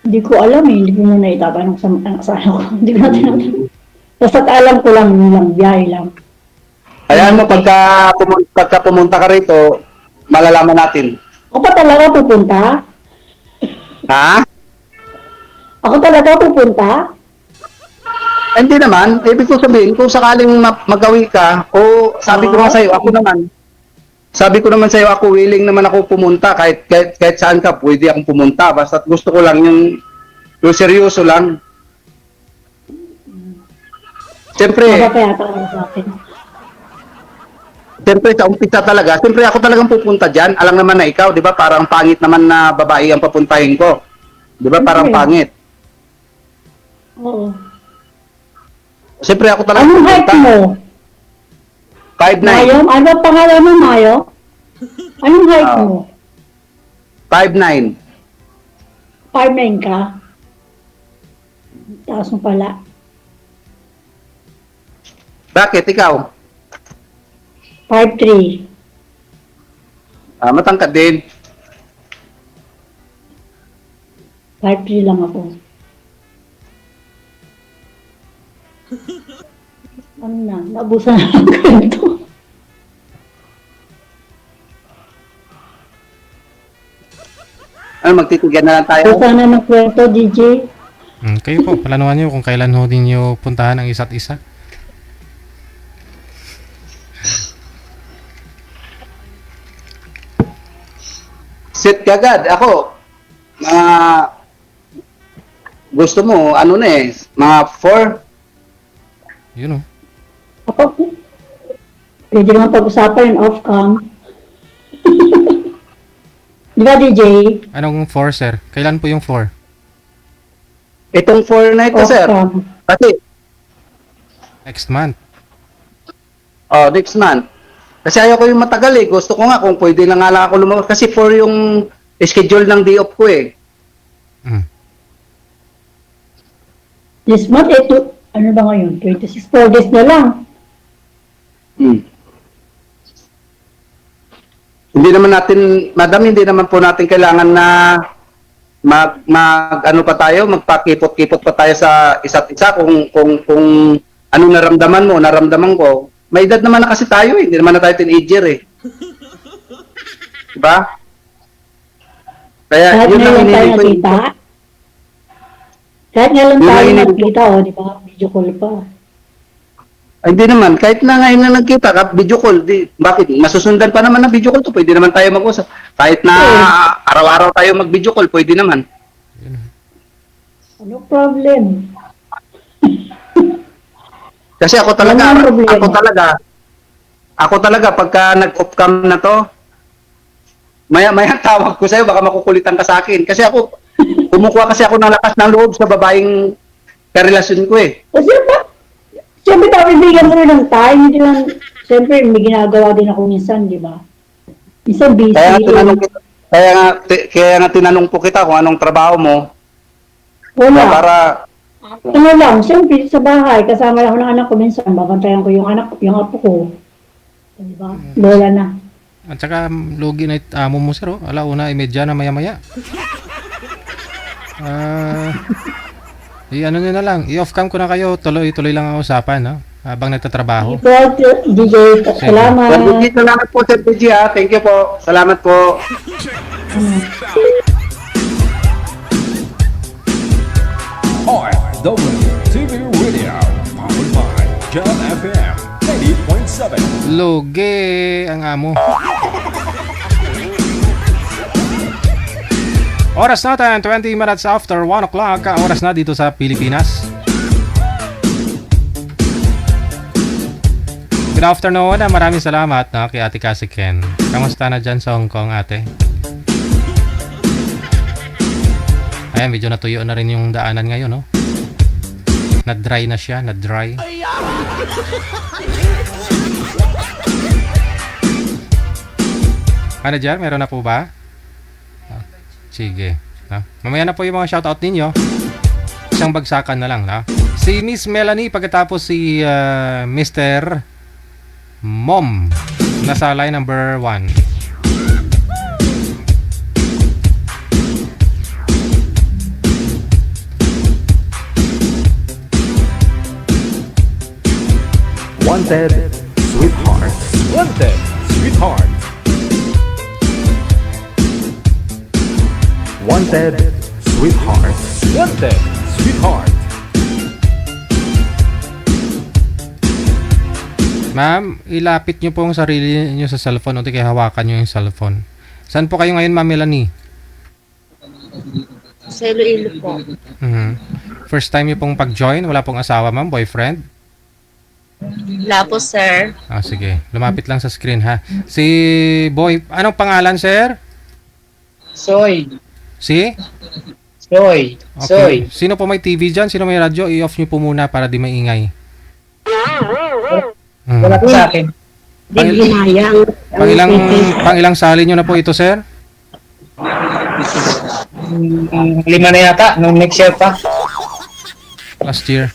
Hindi ko alam eh. Hindi ko muna itatanong sa asawa ko. Hindi ko natin alam. Basta alam ko lang, yun lang, biyahe lang. Ayan mo, pagka pumunta ka rito, malalaman natin. Ako pa talaga pupunta? Ha? Ako talaga pupunta? Hindi naman. Ibig ko sabihin, kung sakaling magawi ka, o sabi ko nga sa'yo, sabi ko naman sa'yo, ako willing naman ako pumunta. Kahit saan ka, pwede akong pumunta. Basta gusto ko lang yung seryoso lang. Siyempre, Mapapayata ka sa akin. Siyempre, sa umpisa talaga, siyempre ako talagang pupunta dyan. Alam naman na ikaw, di ba? Parang pangit naman na babae ang papuntahin ko. Di ba? Parang pangit. Oo. Siyempre ako talagang Anong height pupunta. mo? 5'9". Mayo? Ano ang pangalan mo, Mayo? Anong height Oo. mo? 5'9". 5'9" ka? Taas mo pala. Bakit? Ikaw? 5'3". Matangkad din. 5'3" lang ako. Ano na? Naubusan na ang kwento. Ano, magtitigan na lang tayo? Naubusan na ng kwento, DJ. Kayo po, planuhan nyo kung kailan ho ninyo puntahan ang isa't isa. Set ka agad. Ako, gusto mo, ano na eh, mga 4. Yun o. Ako, pwede naman pag-usapan yung off-cam. Di ba, DJ? Anong 4, sir? Kailan po yung 4? Itong 4 na ito, sir. Off-cam. Kasi, Next month. next month. Kasi ayaw ko yung matagal eh. Gusto ko nga kung pwede na nga lang ako lumabas. Kasi 4 yung schedule ng day off ko eh. This month, ano ba ngayon? 26, 4 days na lang. Hindi naman natin, madam, hindi naman po natin kailangan na ano pa tayo, magpakipot-kipot pa tayo sa isa't isa kung anong naramdaman ko. May edad naman na kasi tayo eh. Hindi naman na tayo teenager eh. Diba? Kaya Kahit yun lang ngayon tayo hiniling ko. nakita. Kahit ngayon Yun tayo ang hiniling ko. nakita, di ba? Video call pa. Ay, hindi naman. Kahit na ngayon na nagkita, video call. Bakit? Masusundan pa naman ng video call to. Pwede naman tayo mag-usap. Kahit na araw-araw tayo mag-video call, pwede naman. Ano problem? Kasi ako talaga, Ano ang problema? ako talaga pagka nag-off cam na to, maya tawag ko sa'yo, baka makukulitan ka sa akin. Kasi ako, kumukuha kasi ako ng lakas ng loob sa babaeng karelasyon ko eh. O siyempre tayo bibigyan mo rin ng time. Hindi lang, siyempre may ginagawa din ako minsan, di ba? Minsan busy. Kaya nga tinanong po kita kung anong trabaho mo. Wala. Para Ano lang, siyempre sa bahay, kasama lang ako ng anak ko minsan, babantayan ko yung apo ko. Diba? Lola na. At saka lugi na amo mo sir, oh. Alauna, imedya na maya-maya. Ano nyo na lang, i-off cam ko na kayo, tuloy-tuloy lang ang usapan, no? Habang nagtatrabaho. Thank you, DJ. Salamat. Salamat po, Sir DJ, ha. Thank you po. Salamat po. OFW TV Radio, powered by John FM 90.7. Lugi ang amo. Oras natin, 20 minutes after 1 o'clock. Oras na dito sa Pilipinas. Good afternoon. Maraming salamat kay Ate Cassie Ken. Kamusta na dyan sa Hong Kong, ate? Ayan, medyo natuyo na rin yung daanan ngayon, no? Na-dry na siya, na-dry. Ano dyan? Meron na po ba? Sige. Mamaya na po yung mga shoutout ninyo. Isang bagsakan na lang. Si Miss Melanie, pagkatapos si Mr. Mom. Nasa line number 1. Wanted, sweetheart. Wanted, sweetheart. Wanted, sweetheart. Wanted, sweetheart. Ma'am, ilapit nyo po ang sarili nyo sa cellphone o kaya hawakan nyo yung cellphone. Saan po kayo ngayon, Ma'am Melanie? Sa Iloilo po. First time nyo pong pag-join? Wala pong asawa, ma'am? Boyfriend? Wala po, sir. Sige. Lumapit lang sa screen, ha? Si Boy, anong pangalan, sir? Soy. Si? Soy. Okay. Sino po may TV dyan? Sino may radyo? I-off nyo po muna para di maingay. Wala po sa akin. Pangilang sali nyo na po ito, sir? 5 na yata, nung next year pa. Last year.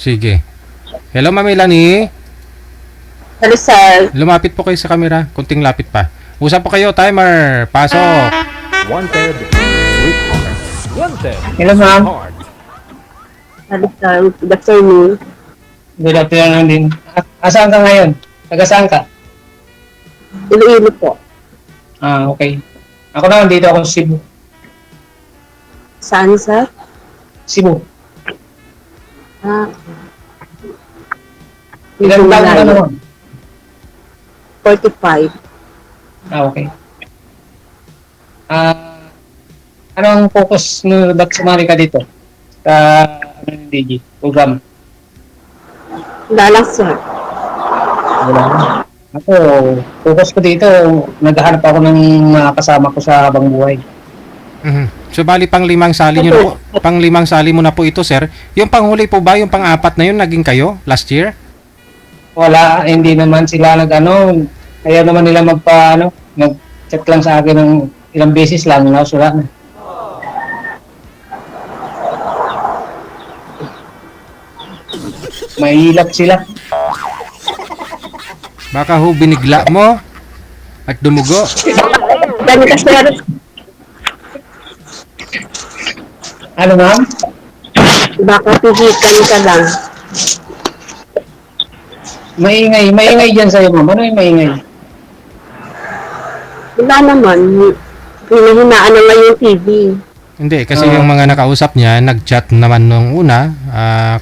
Sige. Hello, Ma'am Melanie. Hello, sir. Lumapit po kayo sa camera. Kunting lapit pa. Usap po kayo. Timer. Pasok. Wanted, sweetheart. Wanted, Hello, ma'am. sweetheart. Hello, sir. Good afternoon. Good afternoon din. Asaan ka ngayon? Taga saan ka? Iloilo po. Okay. Ako naman dito ako sa Cebu. Saan, sir? Cebu. Ilang Ilang taon ka naman? 45. Okay. Ano ang focus mo? Ba't sumali ka dito? Sa DG program? Wala lang, sir. Wala. Ako, focus ko dito. Naghahanap ako ng mga kasama ko sa habang buhay. So bali pang 5 sali nyo na po. Pang 5 sali mo na po ito, sir. Yung panghuli po ba, yung pang-4 na yun naging kayo last year? Wala, hindi naman sila ayaw naman nila nag-chat lang sa akin ng ilang beses lang, wala na. Mahilap sila. Baka ho binigla mo at dumugo. Dami ka, sir. Ano, ma'am? Baka pihikan ka lang. Maingay dyan sa'yo, ma'am. Ano yung maingay? Wala naman. Hinahinaan na nga yung TV. Hindi, kasi yung mga nakausap niya, nag-chat naman nung una,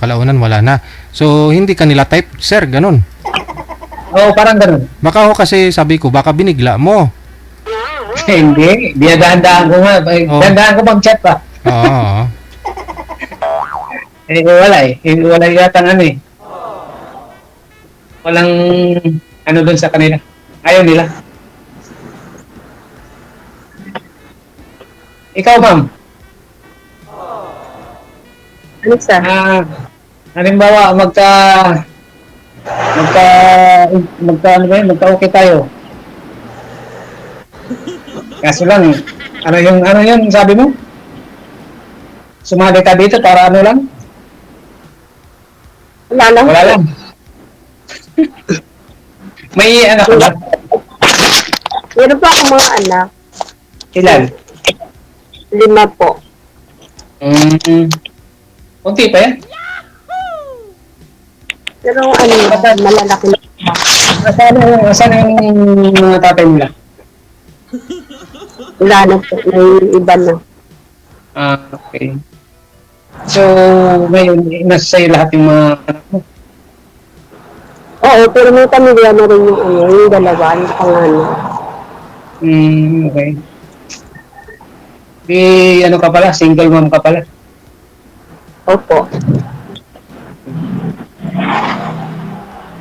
kalaunan wala na. So, hindi kanila type, sir, ganun. Oo, parang ganun. Baka ho kasi sabi ko, baka binigla mo. Hindi, dahan-dahan ko nga. Dahan-dahan ko mag-chat pa. Oo. Wala wala yata walang doon sa kanila. Ayaw nila. Ikaw, ma'am. Ano, sir? Halimbawa, magka-okay tayo. Kaso lang, ano yun sabi mo? sumali ka dito para ano lang? Wala lang. Wala lang. May anak ka ba? Meron pa akong mga anak. Ilan? 5 po. Kunti pa yan? Pero ano, malalaki na pa. Saan yung mga tatay nila? Wala na po. May iba na. Okay. So, ngayon, nasa sa'yo lahat yung mga anak mo. Oo, pero may pamilya na rin yung ano, yung dalawa, yung panganay. Okay. Di, ano ka pala? Single mom ka pala? Opo.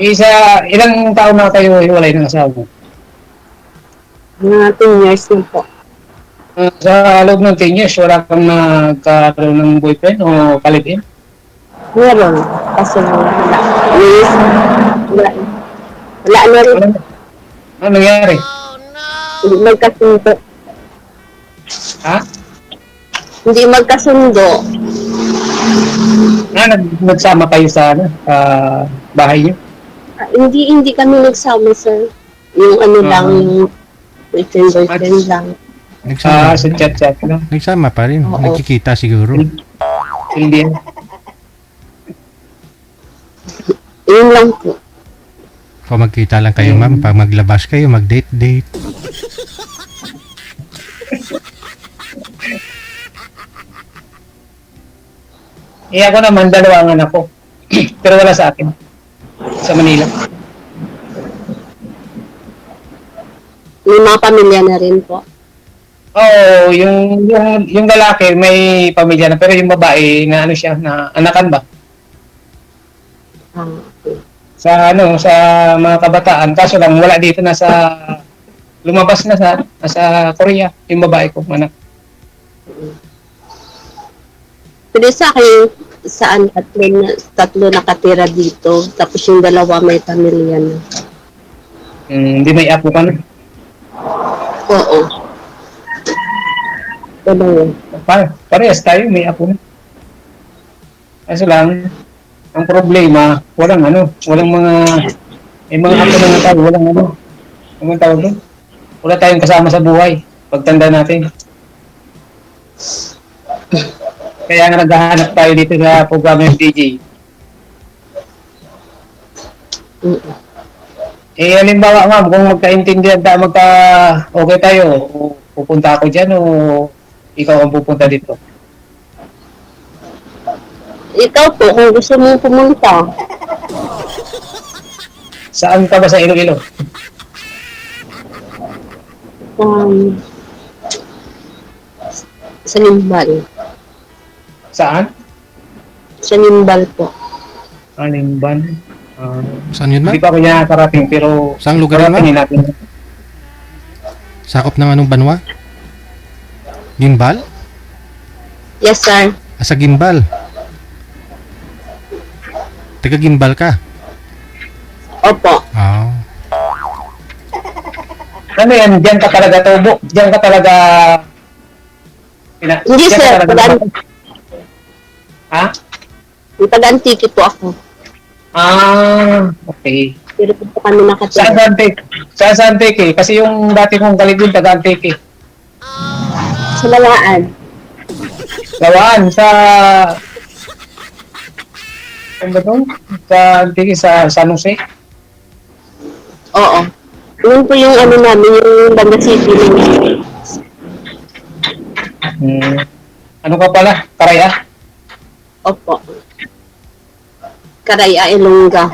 Ilang taon na kayo hiwalay ng asawa mo? Mga 10 years na po. Sa loob ng 10 years, wala kang nagkaroon ng boyfriend o kalibin? Meron. Kasi wala. Yes. Wala. Wala na rin. Ano nangyari? Hindi magkasundo. Ha? Hindi magkasundo. Nagsama kayo sa bahay niyo? Hindi kami nagsama, sir. Yung ano lang, yung boyfriend lang. Nagsama, Sa chat-chat lang. nagsama pa rin. Oo. Nagkikita siguro. Hindi. Yun lang po. Kung magkita lang kayo, ma'am, pag maglabas kayo, mag-date-date. Ako naman, 2 ang anak ko. Pero wala sa akin. Sa Manila. May mga pamilya na rin po. Oo, yung lalaki may pamilya na, pero yung babae na ano siya, na anakan ba? Okay. Sa mga kabataan, kaso lang wala dito, lumabas na sa Korea, yung babae ko, anak. Pero sa akin, saan tatlo nakatira dito, tapos yung 2 may pamilya na. Hindi may apo ka na. Oo. Dalawa. Parehas tayo, may apo na. Kaso lang, ang problema, walang may mga apo na nga tayo, walang tawag doon. Wala tayong kasama sa buhay, pagtanda natin. Kaya nga naghahanap tayo dito sa programa ng DJ. Halimbawa ma'am, kung magkaintindihan tayo, okay tayo, pupunta ako dyan o ikaw ang pupunta dito? Ikaw po, kung gusto mong pumunta, Saan ka ba sa Iloilo? sa Limbal. Saan? Sa Limbal po. Alimban. Saan yun, ma'am? Hindi pa ako niya nakarating, pero Saang lugar yun, ma'am? paratingin natin. Sakop ng anong banwa? Gimbal? Yes, sir. Sa Gimbal. Taga Gimbal ka? Opo. Ano yan? Diyan ka talaga tubo? Diyan ka talaga... Hindi, diyan ka sir. talaga- Ha? Yung taga-Antique po ako. Okay. Pero po kami Saan nakatira. sa Antique? Sa Antique? Kasi yung dati kong kalibin, taga Antique. Sa Lawaan. Gawaan sa... Ano ba to? Sa Antique, sa San Jose? Oo. Yun po yung ano namin, yung Banda City. Ano ka pala? Karaya? Opo. Karaya, Ilongga.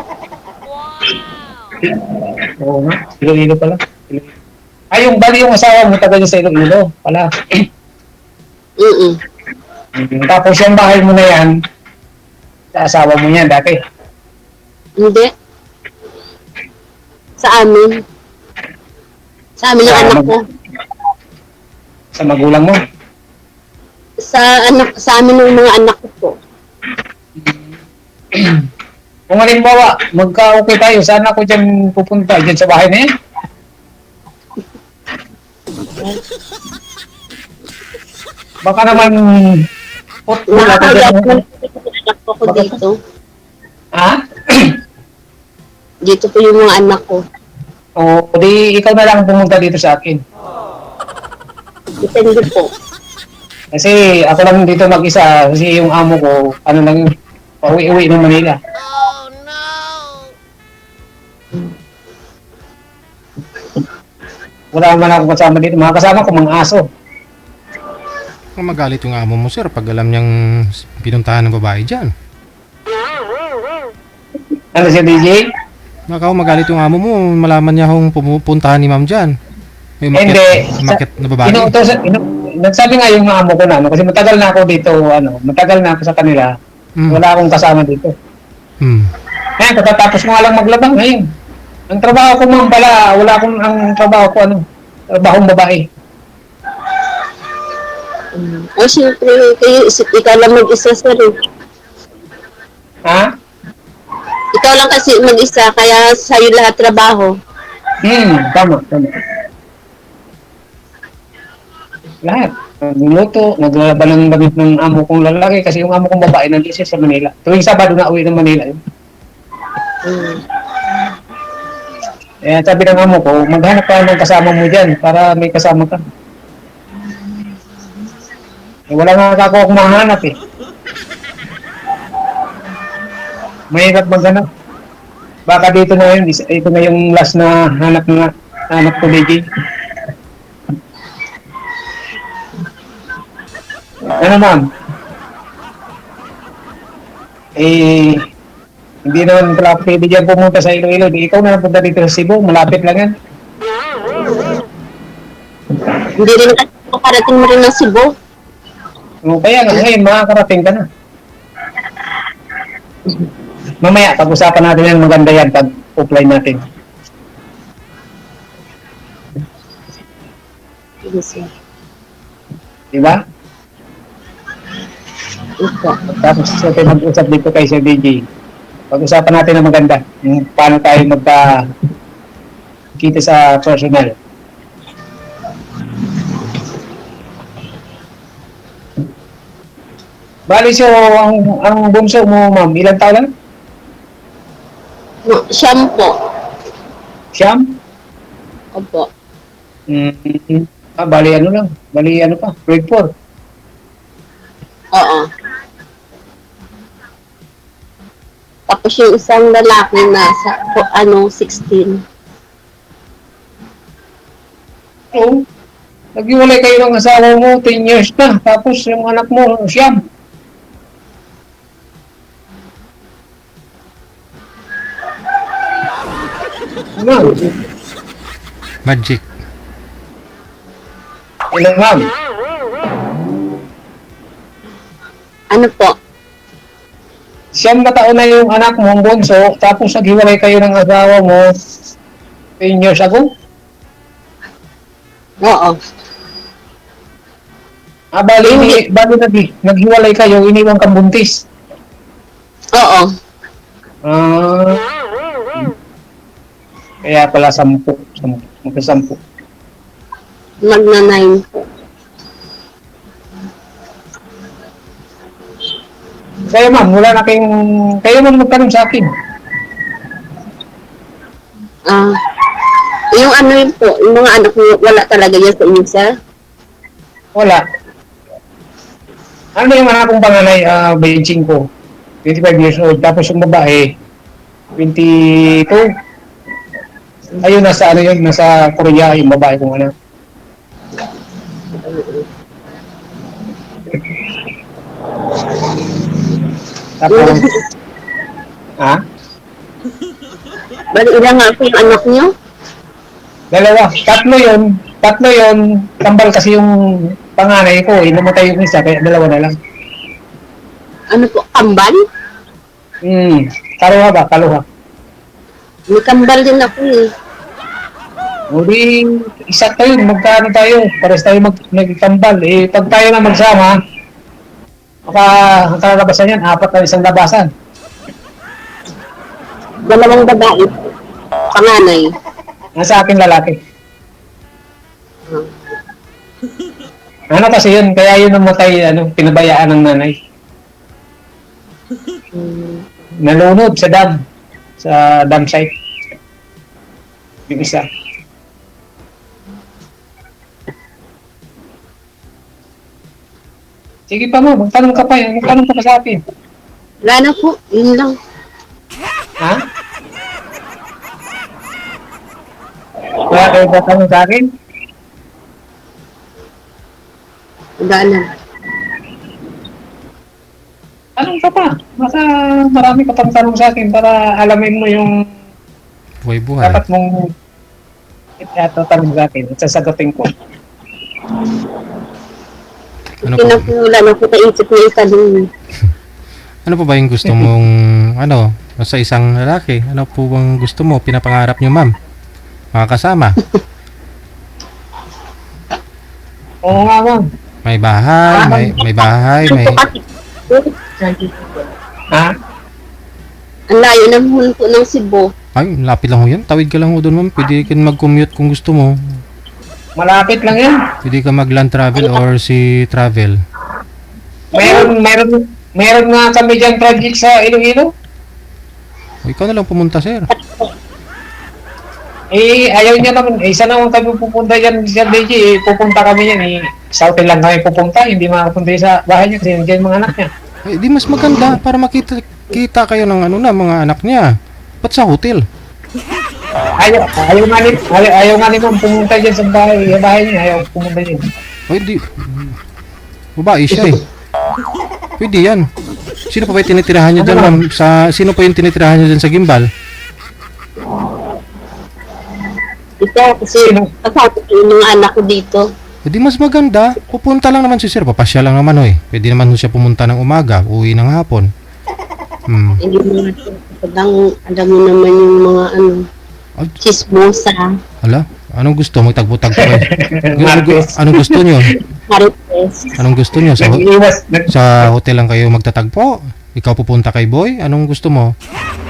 Oo nga. Iloilo pala. Yung bali yung asawa mo, taga niya sa Iloilo pala. Tapos yung bahay mo na yan, sa asawa mo yan dati. Hindi. Sa amin. Sa amin yung anak ko. Sa magulang mo. Sa amin yung mga anak ko po. Kung halimbawa, magka-okay tayo, saan ako dyan pupunta? Dyan sa bahay na yan? Baka naman Wala ka Nakakaya dyan. ko anak ko dito. Ha? Dito po yung mga anak ko. O, di ikaw na lang pumunta dito sa akin. Depende po. Kasi ako lang dito mag-isa. Kasi yung amo ko, ano lang yun, pauwi-uwi ng Manila. Wala man ako kasama dito. Mga kasama ko, mga aso. Kung magalit yung amo mo, sir, pag alam niyang pinuntahan ng babae dyan. Ano si DJ? Baka magalit yung amo mo, malaman niya kung pupuntahan ni ma'am dyan. May Hindi. market na babae. Nagsabi nga yung amo ko na, kasi matagal na ako dito, matagal na ako sa kanila. Wala akong kasama dito. Ngayon, katatapos ko nga lang maglabang ngayon. Ang trabaho ko ma'am pala, wala akong, ang trabaho ko, trabahong babae. O, siyempre, ikaw lang mag-isa, sir. Ha? Ikaw lang kasi mag-isa, kaya sa'yo lahat trabaho. Tama. Lahat. Nagluto, naglalaban ng damit ng amo kong lalaki kasi yung amo kong babae nandito siya sa Manila. Tuwing Sabado na uwi ng Manila yun. Kaya sabi ng amo ko, maghanap ka ng kasama mo dyan para may kasama ka. Wala nga ako mahanap eh. Mahirap maghanap. Baka dito na yun, ito na yung last na hanap ko DJ. Ano ma'am? Hindi naman pala pwede dyan pumunta sa Iloilo. Ikaw na punta dito sa Cebu, malapit lang yan. Hindi rin kasi makarating mo rin ng Cebu. Kaya nga, ngayon makakarating ka na. Mamaya, pag-usapan natin yan, maganda yan pag offline natin. Diba? Tapos natin mag-usap dito kay Sir DJ. Pag-usapan natin na maganda. Yung paano tayo kita sa personal. Bali siya, ang bunso mo, ma'am, ilang taon lang? No, Siyam po. Siyam? Opo. Bali ano lang. Bali ano pa, grade 4. Oo. Tapos yung isang lalaki na sa 16. Oo. Naghiwalay kayo ng asawa mo, 10 years na. Tapos yung anak mo, siyam. Ano? Magic. Ilang ma'am? Ano po? Siyam na taon na yung anak mo, ang bunso, tapos naghiwalay kayo ng asawa mo 10 years ago? Oo. Bali naghiwalay kayo, iniwan kang buntis. Oo. Kaya pala 10. Magka-10. Magna-9 po. Kaya ma'am, wala na kayo man magtanong sa akin. Yung ano yun po, yung mga anak mo, wala talaga yan sa inyo, sir? Wala. Ano yung anak kong panganay, 25, 25 years old. Tapos yung babae, 22. Ayun, nasa Korea yung babae kong anak. Tapos, Bali, ilan nga po yung anak niyo? Dalawa. Tatlo yun. Kambal kasi yung panganay ko. Namatay yung isa, kaya dalawa na lang. Ano po, kambal? Kaluha ba? Kaluha. May kambal din ako eh. O di, isa tayo. Magkano tayo? Pares tayo magkambal. Pag tayo na magsama, ang kalabasan yan, 4 na isang labasan. Dalawang babae. Panganay. Nasa akin lalaki. Ano kasi yun, kaya yun namatay, pinabayaan ng nanay. Nalunod sa dam site. Yung isa. Sige pa mo, magtanong ka pa sa akin. Wala na po, yun lang. Ha? Wala kayo tatanong sa akin? Wala na. Tanong ka pa. Baka marami ka pang tanong sa akin para alamin mo yung Buhay-buhay. dapat mong itatanong sa akin at sasagutin ko. Ano po? Wala na po kaisip na itanong. Ano po ba yung gusto mong, sa isang lalaki? Ano po bang gusto mo? Pinapangarap nyo, ma'am? Makakasama? Oo nga, ma'am. May bahay, may bahay, may... Ha? Ang layo naman po ng Cebu. Ay, lapit lang ho yan. Tawid ka lang ho doon, ma'am. Pwede ka mag-commute kung gusto mo. Malapit lang yan. Pwede ka mag-land travel or sea travel. Meron nga kami dyan project sa Iloilo. O, ikaw na lang pumunta, sir. Ayaw niya naman. Isa naman kami pupunta dyan sa DJ. Pupunta kami yan. Sa hotel lang kami pupunta. Hindi makapunta sa bahay niya kasi nandiyan mga anak niya. Ay, di mas maganda para makita kayo ng mga anak niya. Ba't sa hotel? Ayaw nga ni ma'am pumunta dyan sa bahay niya. Ayaw pumunta dyan. Ay, di. Babae siya eh. Pwede yan. Sino pa ba yung tinitirahan niyo dyan, ma'am? Sino pa yung tinitirahan niyo dyan sa gimbal? Ito kasi kasama ko yung mga anak ko dito. Hindi mas maganda. Pupunta lang naman si sir. Papasya lang naman eh. Pwede naman siya pumunta ng umaga. Uwi ng hapon. Hindi mo alam mo naman yung mga chismosa. Ala? Anong gusto mo? Tagpo-tagpo eh. Anong gusto niyo? Marites. Anong gusto niyo? Sa hotel lang kayo magtatagpo? Ikaw pupunta kay boy? Anong gusto mo?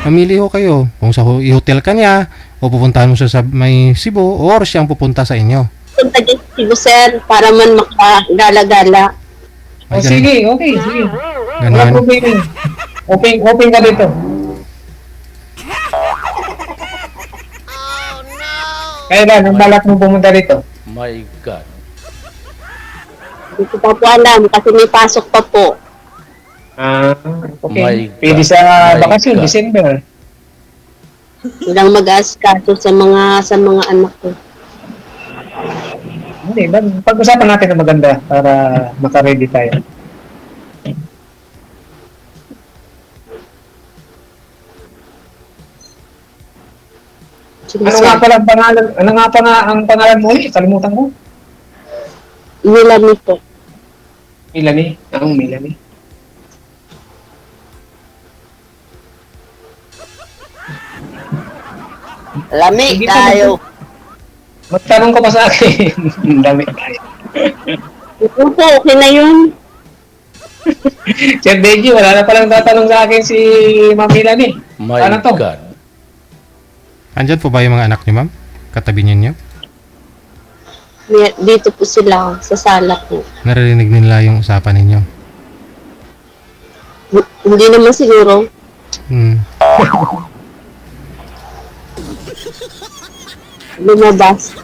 Mamili ho kayo. Kung sa hotel ka niya, o pupuntahan mo siya sa may Cebu, or siyang pupunta sa inyo. Punta dito Cebu, sir, para man makagala-gala. Ay, Sige. Wala Ganun. problema. Open ka dito. Kailan ang balak mo pumunta dito? My God. Hindi ko pa po alam kasi may pasok pa po. Okay. My Pwede God. sa My bakasyon, God. December. Walang mag-aaskaso sa mga anak ko. Hindi, pag-usapan natin na maganda para makaready tayo. Sige, Ano sir. nga pala ang pangalan? Ano nga pa nga ang pangalan mo ulit? Kalimutan ko. Milani po. Milani. Ang Milani. Lami Sige po, tayo. Magtanong ka pa sa akin. Ang dami tayo. Ito po, okay na yun. Sir Deji, wala na palang tatanong sa akin si Ma'am Milani. My Ano to? God. Andyan po ba yung mga anak niyo, ma'am? Katabi niyo? Dito po sila sa sala po. Naririnig nila yung usapan ninyo. Hindi naman siguro. Lumabas.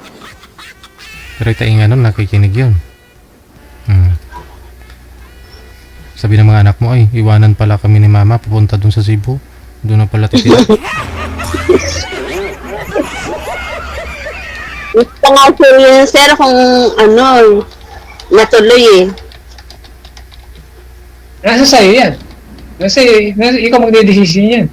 Pero itaing nakikinig yun. Sabi ng mga anak mo, ay, iwanan pala kami ni mama, pupunta dun sa Cebu. Doon na pala titira. Gusto nga po yun, sir, kung natuloy eh. Nasa sa'yo yan. Ikaw magdedesisyon yan.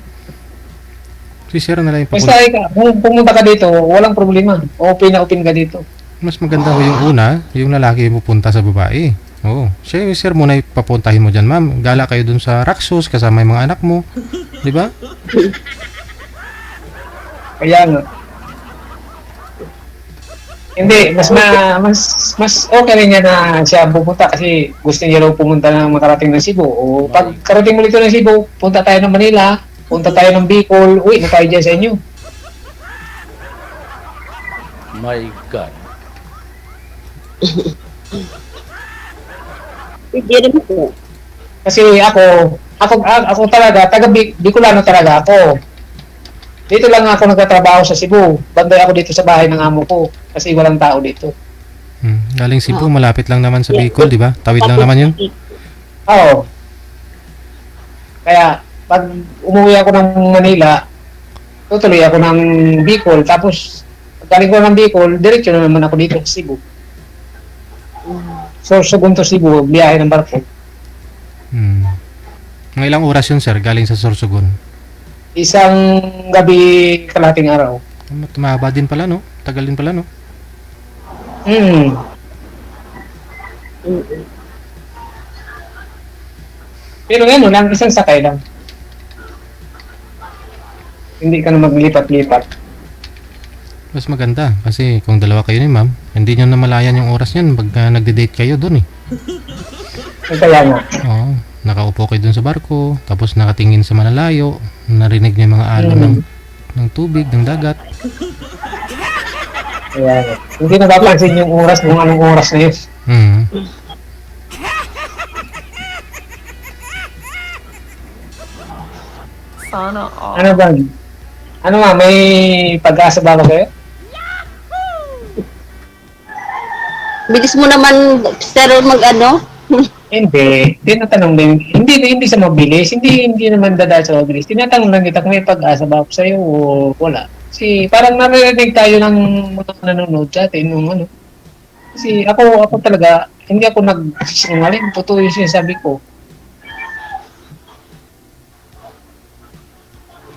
Si sir na lang yung Basta kung pumunta ka dito, walang problema. Open na open ka dito. Mas maganda ko yung una, yung lalaki yung pupunta sa babae. Oo. Siya yung sir muna ipapuntahin mo dyan, ma'am. Gala kayo dun sa Raxos, kasama yung mga anak mo. Di ba? Kaya nga. Hindi, mas okay rin niya na siya pupunta kasi gusto niya raw pumunta na makarating ng Cebu. O pag karating mo dito ng Cebu, punta tayo ng Manila, punta tayo ng Bicol, uwi na tayo dyan sa inyo. My God. Hindi rin po. Kasi ako talaga, Bicolano talaga ako. Dito lang ako nagtatrabaho sa Cebu. Banday ako dito sa bahay ng amo ko. Kasi walang tao dito. Galing Cebu, malapit lang naman sa Bicol, di ba? Tawid lang naman yun. Oo. Kaya, pag umuwi ako ng Manila, tutuloy ako ng Bicol. Tapos, pag galing ko ng Bicol, diretso na naman ako dito sa Cebu. Sorsogon to Cebu, biyahe ng barko. Mga ilang oras yun, sir, galing sa Sorsogon? Isang gabi, kalahating araw. Tumaba din pala, no? Tagal din pala, no? Pero ano lang, isang sakay lang. Hindi ka na maglipat-lipat. Mas maganda kasi kung dalawa kayo ni ma'am, hindi nyo namalayan yung oras niyan pag nagde-date kayo doon eh. Kaya nga. Oo, nakaupo kayo doon sa barko, tapos nakatingin sa malalayo, narinig niyo yung mga alon ng tubig, ng dagat. Kaya hindi napapansin yung oras kung anong oras na yun. Sana all. Ano ba? Ano nga, may pag-asa ba ako kayo? Bilis mo naman, sir, mag-ano? Hindi. Tinatanong din. Hindi sa mabilis. Hindi naman dadaan sa mabilis. Tinatanong lang kita kung may pag-asa ba ako sa'yo o wala. Kasi parang naririnig tayo ng mga nanonood sa atin nung ano. Kasi ako talaga, hindi ako nagsisinungaling. Totoo yung sinasabi ko.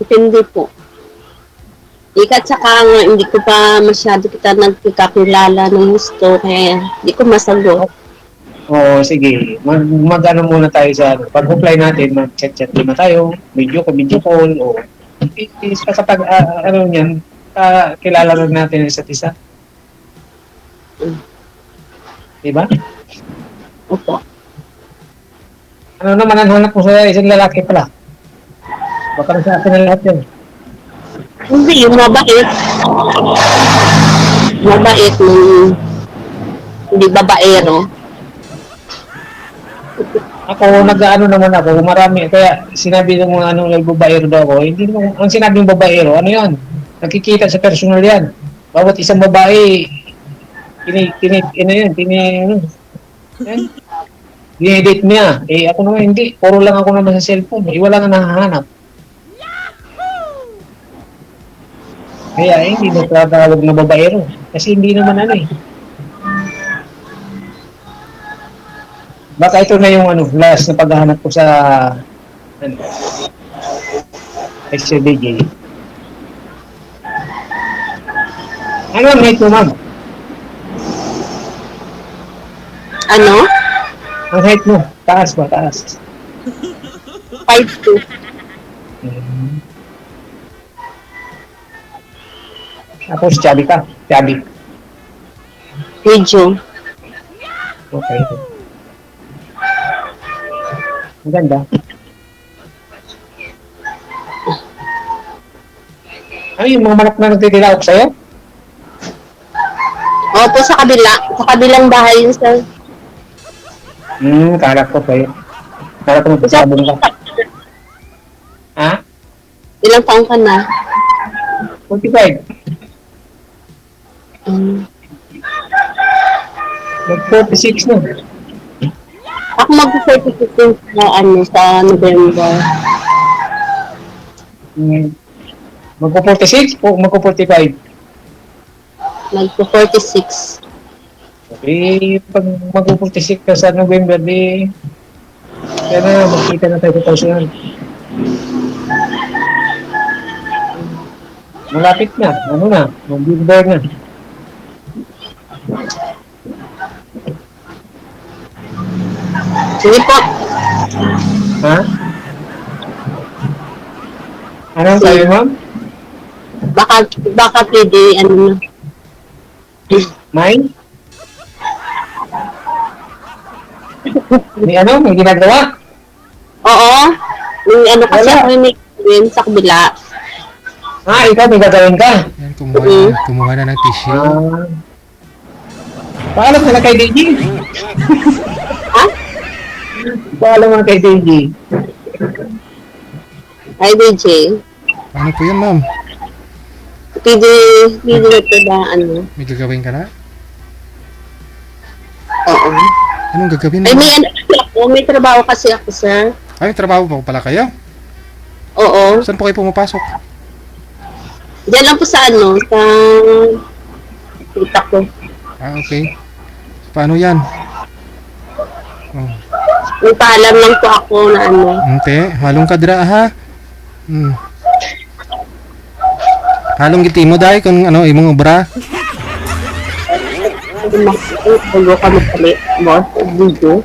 Hindi po. Ikat saka nga, hindi ko pa masyado kita nagkakilala ng gusto, kaya hindi ko masagot. Oo, sige. Mag-ano muna tayo sa ano. Pag-apply natin, mag-chat-chat muna tayo. Video call, o sa pag, ano yan, kilala lang natin isa't isa. Diba? Opo. Ano naman ang hanap mo sa isang lalaki pala? Baka na sa akin ang lahat yan. Hindi, yung mabait. Mabait, hindi babaero. Ako, nag-ano naman ako, marami. Kaya sinabi ng mga anong babaero daw ako, hindi naman, ang sinabing babaero, ano yan? Nakikita sa personal yan. Bawat isang babae, dinedate niya. Eh, ako naman hindi. Puro lang ako naman sa cellphone. Wala nga nahahanap. Kaya hindi na tatawag na babaero. Kasi hindi naman ano eh. Baka ito na yung last na paghahanap ko sa XLBJ. Ano ang height mo, ma'am? Ano? Ang height mo? Taas ba? Taas? 5'2". Tapos chubby ka? Chubby. Medyo. Okay. Maganda. Ano yung mga manok na nagtitilawak sa'yo? Opo, sa kabila. Sa kabilang bahay yun, sir. Kalap ko sa'yo. Kalap ko magpasabong ka. Ha? Ilang taong ka na? 45. Mag-46 na. Ako mag-46 sa November. Magpo-46 o magpo-45? Magpo-46. Okay, pag magpo-46 ka sa November, di kaya na, magkita na tayo sa 2,000. Malapit na, ano na, mag-billboard na. Sige po. Ha? Anong sabi, ma'am? Baka pwede, ano na. May? May ginagawa? Oo. May ano kasi Wala. ako yung sa kabila. Ikaw may gagawin ka? Yan, kumuha na ng tissue. Paalam na lang kay DJ. Ha? Paalam mga kay DJ. Hi, DJ. Ano po yan, ma'am? DJ, DJ ito ba, ano? May gagawin ka na? Oo. Anong gagawin mo? Ay, may ano kasi ako, may trabaho kasi ako, sir. Ay, may trabaho po pala kayo? Oo. Saan po kayo pumapasok? Diyan lang po sa ano, sa tita ko. Ah, okay. Paano yan? Oh. May paalam lang po ako na ano. Ante, halong kadra ha? Halong giti mo dahil kung ano, imong obra? Bago ka magpali, boss, video.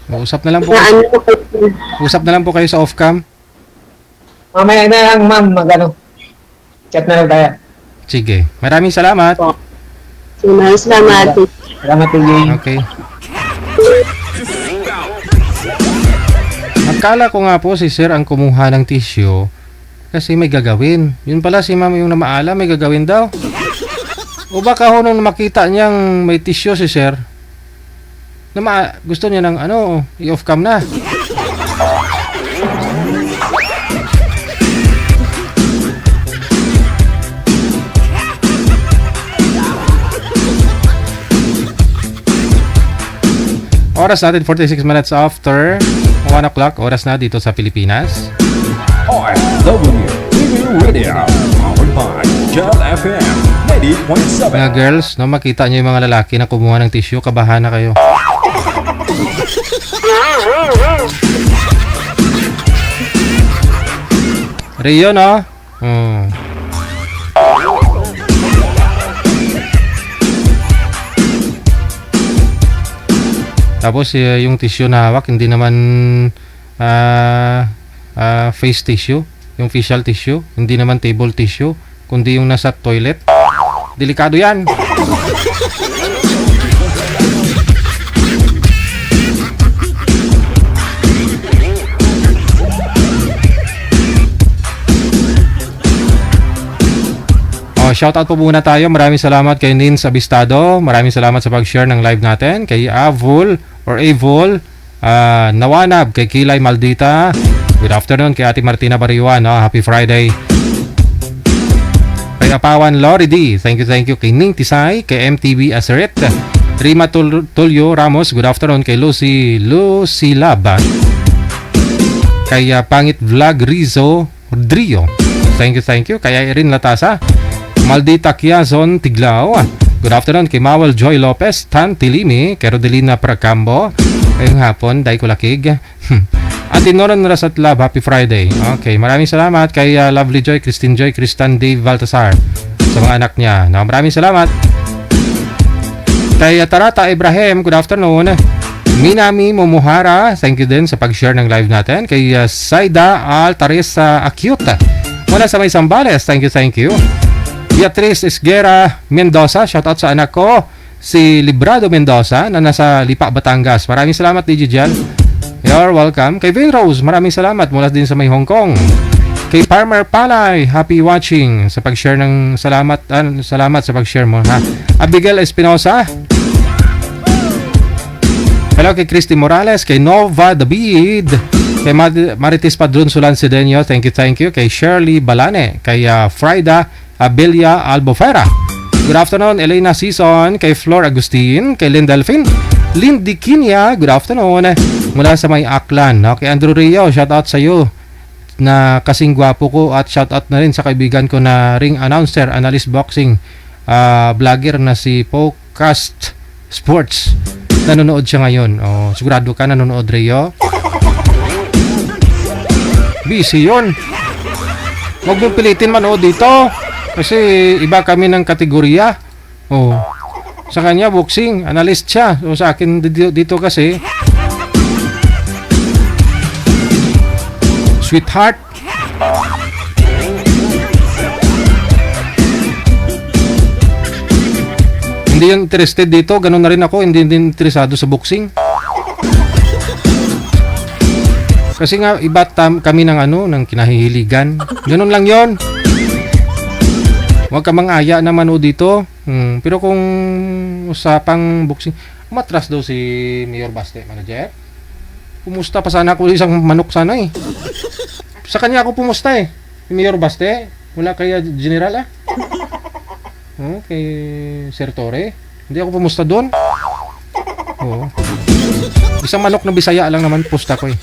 Usap na lang po. Na ano po kayo. Usap na lang po kayo sa off-cam. Mamaya na lang, ma'am, mag-ano. Chat na lang tayo. Sige. Maraming salamat. Sige, maraming salamat. Salamat, DJ. Okay. Akala ko nga po si Sir ang kumuha ng tissue kasi may gagawin. Yun pala si Ma'am yung namaala, may gagawin daw. O baka ho nung makita niyang may tissue si Sir, gusto niya ng ano, i-off cam na. Oras natin 46 minutes after 1 o'clock. Oras na dito sa Pilipinas. OFW TV Radio, powered by Gel FM 90.7. Mga girls, no, makita niyo yung mga lalaki na kumuha ng tissue, kabahan na kayo. Rio, no? Tapos yung tissue na hawak, hindi naman face tissue, yung facial tissue, hindi naman table tissue, kundi yung nasa toilet. Delikado yan. Shoutout po muna tayo. Maraming salamat kay Nins Abistado. Maraming salamat sa pag-share ng live natin. Kay Avol or Avol, Nawanab, kay Kilay Maldita. Good afternoon kay Ate Martina Bariwan. Happy Friday. Kay Apawan Lori D. Thank you. Kay Ning Tisay, kay MTV Aseret. Rima Tulio Ramos. Good afternoon kay Lucy Lab. Kay Pangit Vlog Rizzo Rodrio. Thank you. Kay Irene Latasa. Maldita Kiazon Tiglao. Good afternoon kay Mawel Joy Lopez, Tan Tilimi, kay Rodelina Pracambo. Ngayong hapon, Day Kulakig. At Inoran Rasat Lab, Happy Friday. Okay, maraming salamat kay Lovely Joy, Christine Joy, Kristan Dave Baltasar sa mga anak niya. No, maraming salamat. Kay Tarata Ibrahim, good afternoon. Minami Momuhara, thank you din sa pag-share ng live natin. Kay Saida Altares Acute, mula sa May Sambales, thank you. Beatrice Esguera Mendoza, shoutout sa anak ko, si Librado Mendoza na nasa Lipa, Batangas. Maraming salamat, DJ Jal. You're welcome. Kay Vin Rose, maraming salamat mula din sa May Hong Kong. Kay Farmer Palay, happy watching sa pag-share ng salamat sa pag-share mo, ha. Abigail Espinosa. Hello kay Christy Morales, kay Nova David, kay Marites Padron Sulan Sedeño, thank you. Kay Shirley Balane, kay Frida Abelia Albofera. Good afternoon, Elena Season, kay Flor Agustin, kay Lynn Delphine, Lindy Kinya, good afternoon, mula sa May Aklan. Kay Andrew Rio, shoutout sa iyo na kasing gwapo ko, at shoutout na rin sa kaibigan ko na ring announcer, analyst boxing, vlogger na si Podcast Sports. Nanonood siya ngayon. Sigurado ka nanonood, Rio? Busy yun. Huwag mong pilitin manood dito. Kasi iba kami ng kategorya. Sa kanya boxing, analyst siya. So sa akin dito kasi sweetheart. Hindi yan interested dito, ganun na rin ako, hindi din interesado sa boxing. Kasi nga iba kami ng ng kinahihiligan. Ganun lang 'yon. Huwag ka mang-aya na manood dito. Pero kung usapang boxing, umatras daw si Mayor Baste, manager. Pumusta pa sana ako isang manok sana eh. Sa kanya ako pumusta eh. Si Mayor Baste, wala kaya General ah. Kay Sir Torre. Hindi ako pumusta doon. Oo. Isang manok na Bisaya lang naman pusta ko eh.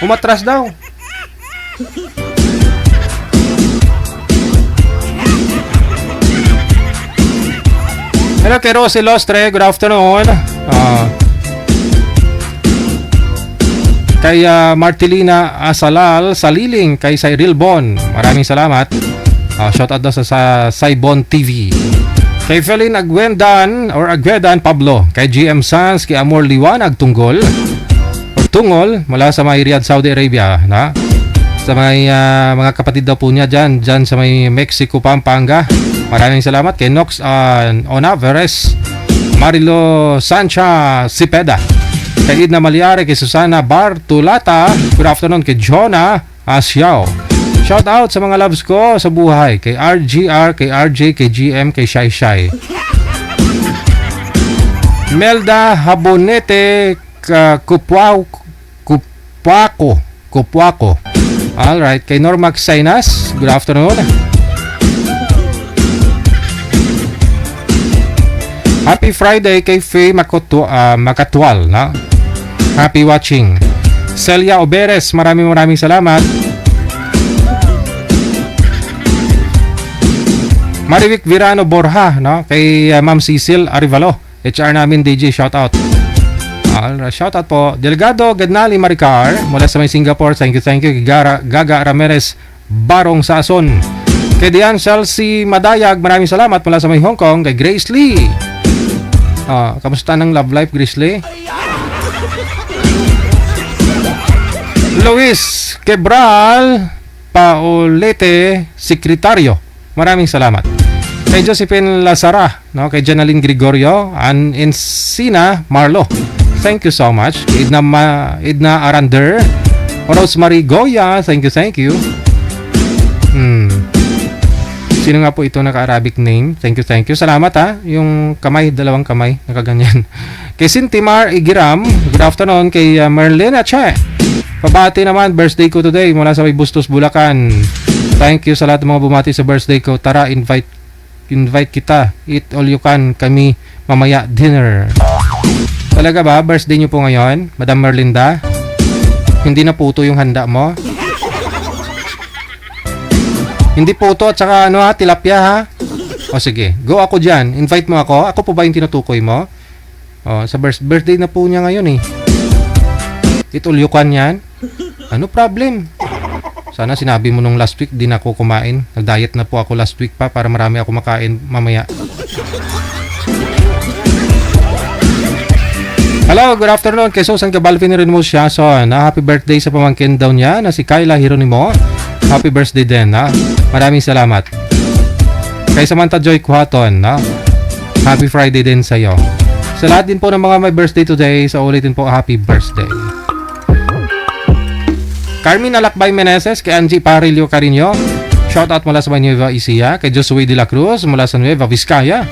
Umatras daw. Hello kay Rosy Lostre, good afternoon. Kay Martilina Asalal Saliling, kay Cyril Bon, maraming salamat. Shout out daw sa Saibon TV. Kay Felin Agwendan Pablo, kay GM Sans, kay Amor Liwanag Tunggol mula sa may Riyadh, Saudi Arabia, na? Sa may mga kapatid daw po niya dyan sa may Mexico, Pampanga. Maraming salamat kay Nox Onaveres, Marilo Sancha Sipeda, kay Idna Maliare, kay Susana Bartulata, good afternoon, kay Jonah Asiao. Shout out sa mga loves ko sa buhay, kay RGR, kay RJ, kay GM, kay Shai Shai. Melda Habonete Kupwako. Alright, kay Normax Sainas, good afternoon. Happy Friday kay Faye Makatwal, na? Happy watching. Celia Oberes, maraming salamat. Marivic Virano Borja, no? Kay Ma'am Cecil Arivalo, HR namin DJ, shout out. Shout out po. Delgado Gadnali Maricar mula sa may Singapore, thank you. Kay Gaga Ramirez Barong Sason. Kay Dian Chelsea Madayag, maraming salamat mula sa may Hong Kong. Kay Grace Lee. Kamusta ng love life, Grace Lee? Luis Quebral Paulete, sekretaryo, maraming salamat. Kay Josephine Lazara, no? Kay Janaline Gregorio, Ann Encina Marlo, thank you so much. Kay Edna Arander, Rosemary Goya, thank you. Sino nga po ito naka-Arabic name? Thank you. Salamat ha. Yung kamay, dalawang kamay, nakaganyan. Kay Sintimar Igiram, good afternoon. Kay Merlina Che, pabati naman, birthday ko today mula sa may Bustos, Bulacan. Thank you sa lahat ng mga bumati sa birthday ko. Tara, invite kita. Eat all you can, kami mamaya dinner. Talaga ba? Birthday nyo po ngayon, Madam Merlinda? Hindi na puto yung handa mo? Hindi puto at saka tilapia ha? O sige, go ako dyan. Invite mo ako. Ako po ba yung tinutukoy mo? Sa birthday na po niya ngayon eh. Itulyukan yan. Ano problem? Sana sinabi mo nung last week, di na ako kumain. Nag-diet na po ako last week pa para marami ako makain mamaya. Hello, good afternoon. Kay Susan Gabalvin Renmo Siason. Happy birthday sa pamangkin daw niya na si Kyla Hieronimo. Happy birthday din, ha? Maraming salamat. Kay Samantha Joy Kuhaton, ha? Happy Friday din sa iyo. Sa lahat din po ng mga may birthday today, sa ulitin po, happy birthday. Carmen Alakbay Meneses, kay Angie Parillo Carino, shout out mula sa Nueva Ecija. Kay Josué de la Cruz mula sa Nueva Vizcaya.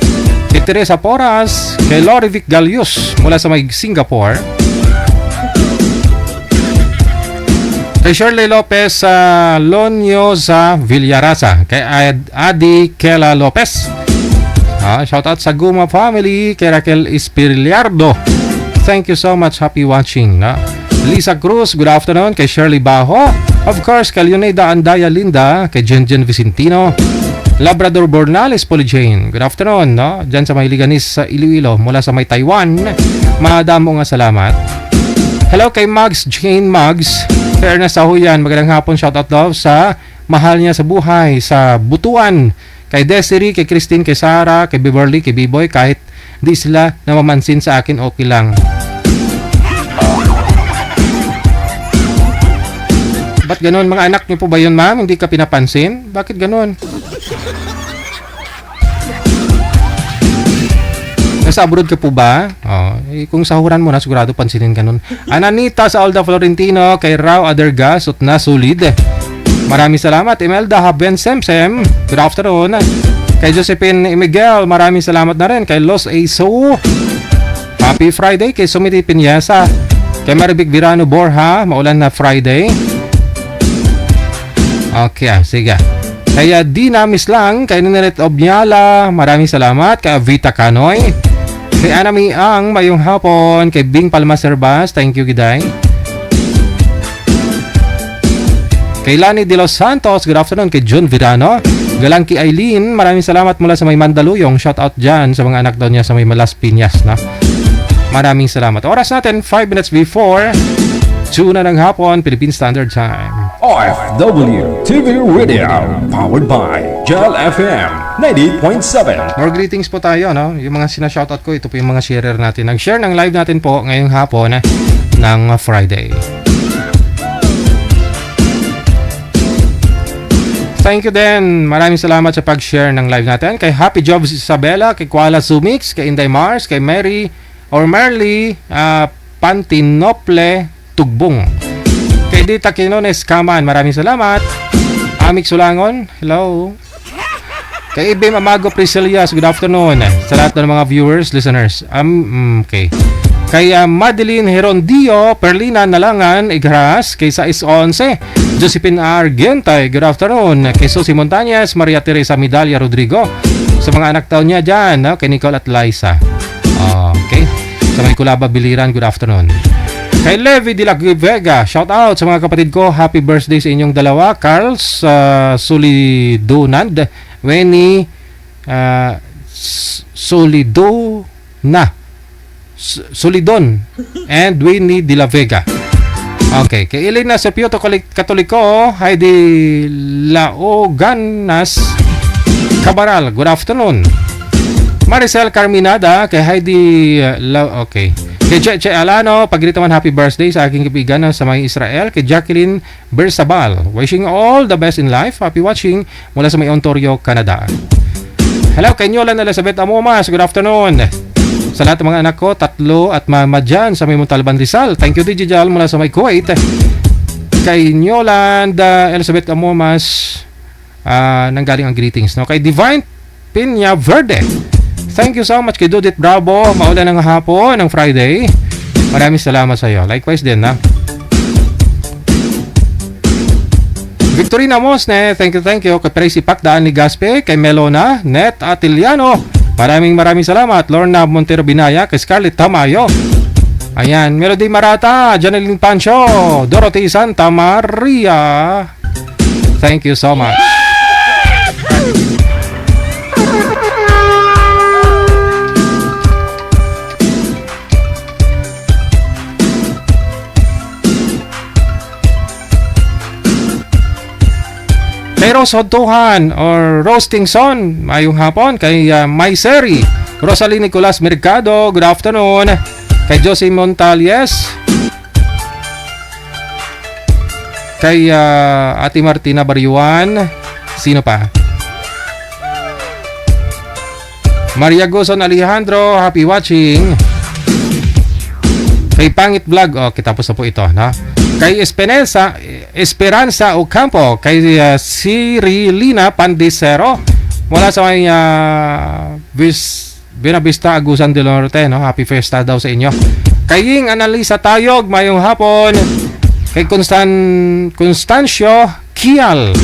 Kay Teresa Porras, kay Lorivic Galius mula sa may Singapore. Kay Shirley Lopez sa Lonyo sa Villarasa. Kay Adi Kela Lopez. Shout out sa Guma family. Kay Raquel Espiriardo. Thank you so much. Happy watching. Lisa Cruz, good afternoon. Kay Shirley Baho. Of course, kay Leonida Andaya Linda. Kay Jenjen Vicentino. Labrador Bornales Polyjane. Good afternoon. Diyan sa may Liganis sa Iloilo. Mula sa may Taiwan. Madamo nga salamat. Hello kay Mags Jane Mags. Kay Ernest Sahuyan, magandang hapon, shoutout daw sa mahal niya sa buhay sa Butuan. Kay Desiree, kay Christine, kay Sarah, kay Beverly, kay B-Boy, kahit di sila namamansin sa akin, okay lang. Ba't ganun? Mga anak niyo po ba yun, ma'am? Hindi ka pinapansin? Bakit ganun? Nasa abroad ka po ba? Kung sahuran mo na, sigurado pansinin ka nun. Ananita sa Alda Florentino, kay Rao Adergas, at na solid. Maraming salamat. Imelda Haben Semsem, good afternoon. Kay Josephine Miguel, maraming salamat na rin. Kay Los Aso, happy Friday. Kay Sumiti Pinyesa, kay Maribik Virano Borja, maulan na Friday. Okay, sige. Kay Dina Mislang, kay Ninaret Obnyala, maraming salamat. Kay Vita Canoy, kay Anami Ang, mayong hapon. Kay Bing Palma Serbas, thank you Giday. Kay Lani De Los Santos, good afternoon. Kay John Virano, galang kay Eileen, maraming salamat mula sa may Mandaluyong. Shout out dyan sa mga anak daw niya sa may Malas Piñas na. Maraming salamat. Oras natin 5 minutes before 2 na ng hapon, Philippine Standard Time. OFW TV Radio, powered by Gel FM 90.7. More greetings po tayo, no? Yung mga sinashoutout ko, ito po yung mga sharer natin. Nag-share ng live natin po ngayong hapon ng Friday. Thank you din. Maraming salamat sa pag-share ng live natin. Kay Happy Jobs Isabela, kay Kuala Sumix, kay Inday Mars, kay Mary or Merly Pantinople Tugbong. Kay Dita Quinones Kaman, maraming salamat. Amik Sulangon, hello. Kay Ibim Amago Priscilias, good afternoon. Sa lahat ng mga viewers, listeners. Okay. Kay Madeline Herondio, Perlina Nalangan, Igras, kay Sais 11, Josephine Argentay, good afternoon. Kay Susie Montañez, Maria Teresa Midalia Rodrigo, sa mga anak taon niya dyan, no? Kay Nicole at Liza. Okay. Sa may Kulaba Biliran, good afternoon. Kay Levi de la Vega, shout out sa mga kapatid ko, happy birthday sa inyong dalawa, Carls Solidonand, Weni Solidon and Winnie de la Vega. Okay, kay Elena Sepioto Katoliko, Heidi Laoganas Cabaral, good afternoon. Maricel Carminada, kay Heidi okay. Kay Cheche Alano, pagritaman happy birthday sa aking kaibigan sa may Israel. Kay Jacqueline Bersabal, wishing all the best in life. Happy watching mula sa may Ontario, Canada. Hello, kay Nyolan Elizabeth Amomas, good afternoon. Sa lahat ng mga anak ko, 3 at mama dyan sa may Montalban Rizal. Thank you DJ Jal mula sa may Kuwait. Kay Nyoland Elizabeth Amomas, nanggaling ang greetings. No? Kay Divine Pinya Verde, thank you so much. Kay Dudit Bravo, maulan ng hapon ng Friday. Maraming salamat sa iyo. Likewise din, na. Victorina Mosne, thank you. Kay Tracy Pacdaan ni Gaspe, kay Melona Net Atiliano, maraming salamat. Lorna Montero Binaya, kay Scarlett Tamayo. Ayan, Melody Marata, Janeline Pancho, Dorothy Santa Maria. Thank you so much. Kay Rose Hodtuhan or Roasting Son, mayong hapon. Kay Maiseri Rosalie Nicolas Mercado, good afternoon. Kay Josie Montalies, kay Ate Martina Baryuan, sino pa? Maria Guzon Alejandro, happy watching. Kay Pangit Vlog, okay, tapos na po ito, no? Kay Esperanza Ocampo, kay Cirilina Pandicero, mula sa may Binavista Agusan del Norte, no? Happy Fiesta daw sa inyo. Kay Ying Analisa Tayog, mayong hapon. Kay Constancio Kial,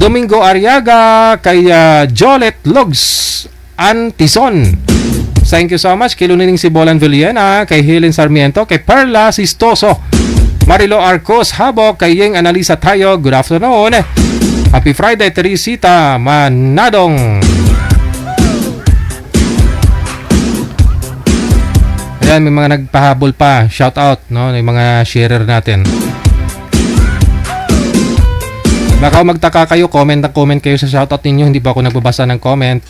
Domingo Ariaga, kay Jolet Logs Antison, thank you so much. Kay Lunining Sibolan Villena, kay Helen Sarmiento, kay Perla Sistoso, Marilo Arcos Habok, kay Ying Analisa Tayog, good afternoon. Happy Friday, Teresita Manadong. Ayan, may mga nagpahabol pa. Shout out, no? May mga sharer natin. Baka magtaka kayo, comment kayo sa shoutout ninyo. Hindi pa ako nagbabasa ng comment.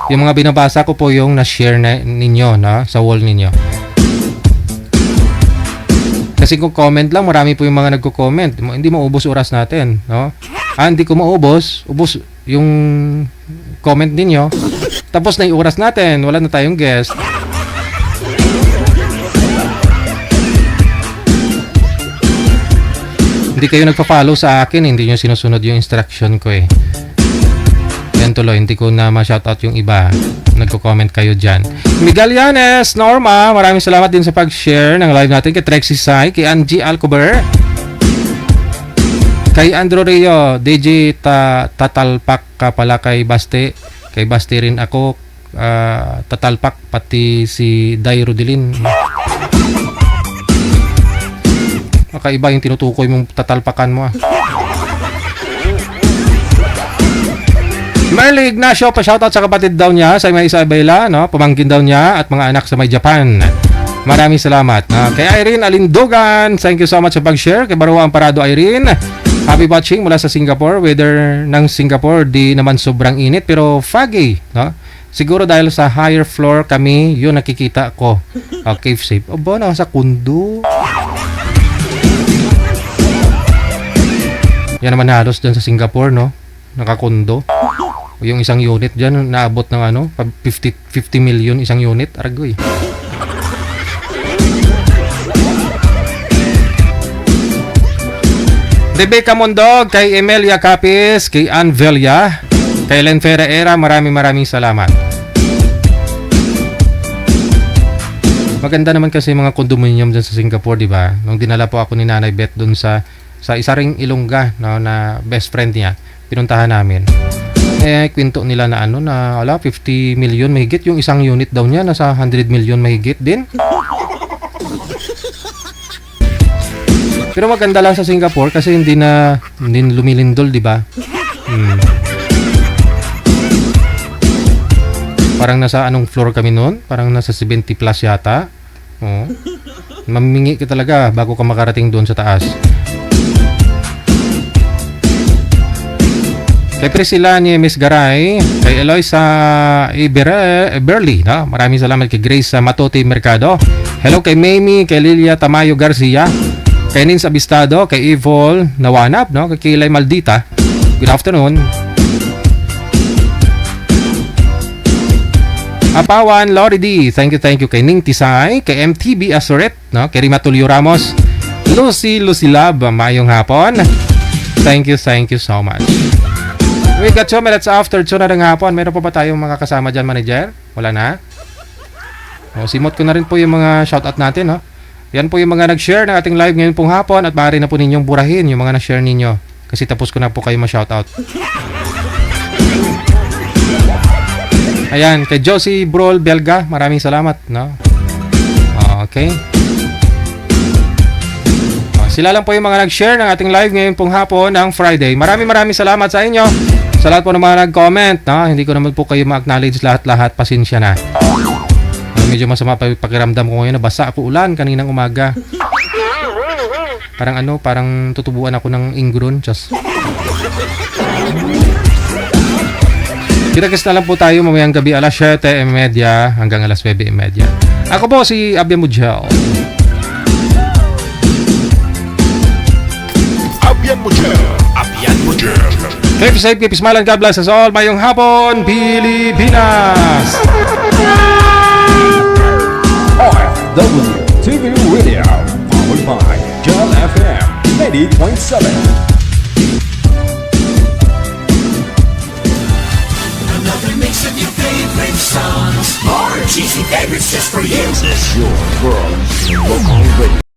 Yung mga binabasa ko po yung na-share na ninyo, no? Sa wall ninyo. Kasi kung comment lang, marami po yung mga nagko-comment. Hindi maubos oras natin, no? Hindi ko maubos, ubos yung comment ninyo. Tapos na yung oras natin, wala na tayong guest. Hindi kayo nagpa-follow sa akin, hindi nyo sinusunod yung instruction ko eh. Yan tuloy, hindi ko na ma-shoutout yung iba. Nagko-comment kayo dyan. Miguel Yanes, Norma, maraming salamat din sa pag-share ng live natin. Kay Trexie Sai, kay Angie Alcober, kay Andrew Rio, DJ tatalpak ka pala kay Baste. Kay Baste rin ako, tatalpak, pati si Dai Rodilin. Kakaiba yung tinutukoy mong tatalpakan mo ah. Merly Ignacio, pa-shoutout sa kapatid daw niya sa may Isabela, no? Pamangkin daw niya at mga anak sa may Japan. Maraming salamat. Kay Irene Alindogan, thank you so much sa pag-share. Kay Barua Amparado Irene, happy watching mula sa Singapore. Weather ng Singapore di naman sobrang init pero foggy, no? Siguro dahil sa higher floor kami, yun nakikita ko. Cave safe. Aba, nasa kundo. Yan naman halos dyan sa Singapore, no? Nakakundo. Yung isang unit dyan, naabot ng 50 million isang unit. Aragoy. Rebecca Mondog, kay Emelia Capis, kay Ann Velia, kay Len Ferreira, maraming salamat. Maganda naman kasi mga condominium dyan sa Singapore, di ba? Nung dinala po ako ni Nanay Beth dun sa isa ring Ilongga, no, na best friend niya, pinuntahan namin. Kwento nila na 50 million mahigit yung isang unit daw niya, nasa 100 million mahigit din. Pero maganda lang sa Singapore kasi hindi lumilindol, di ba? Parang nasa anong floor kami noon? Parang nasa 70 plus yata. Oh. Mamimingi ka talaga bago ka makarating doon sa taas. Kay Priscilla Niemes Garay, kay Eloisa Eberly, no? Maraming salamat kay Grace Matote Mercado. Hello kay Mamie, kay Lilia Tamayo Garcia, kay Nins Abistado, kay Evol Nawanap, no? Kay Kilay Maldita. Good afternoon. Apawan Lori D, thank you kay Ning Tisay, kay MTB Asoret, no? Kay Rima Tulio Ramos, Lucy Lab, mayong hapon. Thank you so much. We got 2 minutes after 2 na ng hapon. Meron pa ba tayong mga kasama dyan, manager? Wala na? Simot ko na rin po yung mga shoutout natin, no? Yan po yung mga nag-share ng ating live ngayon pong hapon at maaari na po ninyong burahin yung mga nag-share ninyo. Kasi tapos ko na po kayo ma-shoutout. Ayan, kay Josie Brol Belga, maraming salamat, no? Okay. Sila lang po yung mga nag-share ng ating live ngayon pong hapon ng Friday. Maraming salamat sa inyo. Sa lahat po ng mga nag-comment, no? Hindi ko naman po kayo ma-acknowledge lahat-lahat. Pasensya na. Medyo masama pa pakiramdam ko ngayon. Nabasa ako ulan kaninang umaga. Parang tutubuan ako ng ingron. Just. Kita-kits na lang po tayo mamayang gabi alas 7:30 hanggang alas 9:30. Ako po si Abia Mujel. Abian Mujel. Keep safe, keep smiling, God bless us all. Mayong hapon, Pilipinas! OFW TV Radio, powered by John FM 90.7. Another mix of your favorite songs. More cheesy favorites just for you. This is your world in local radio.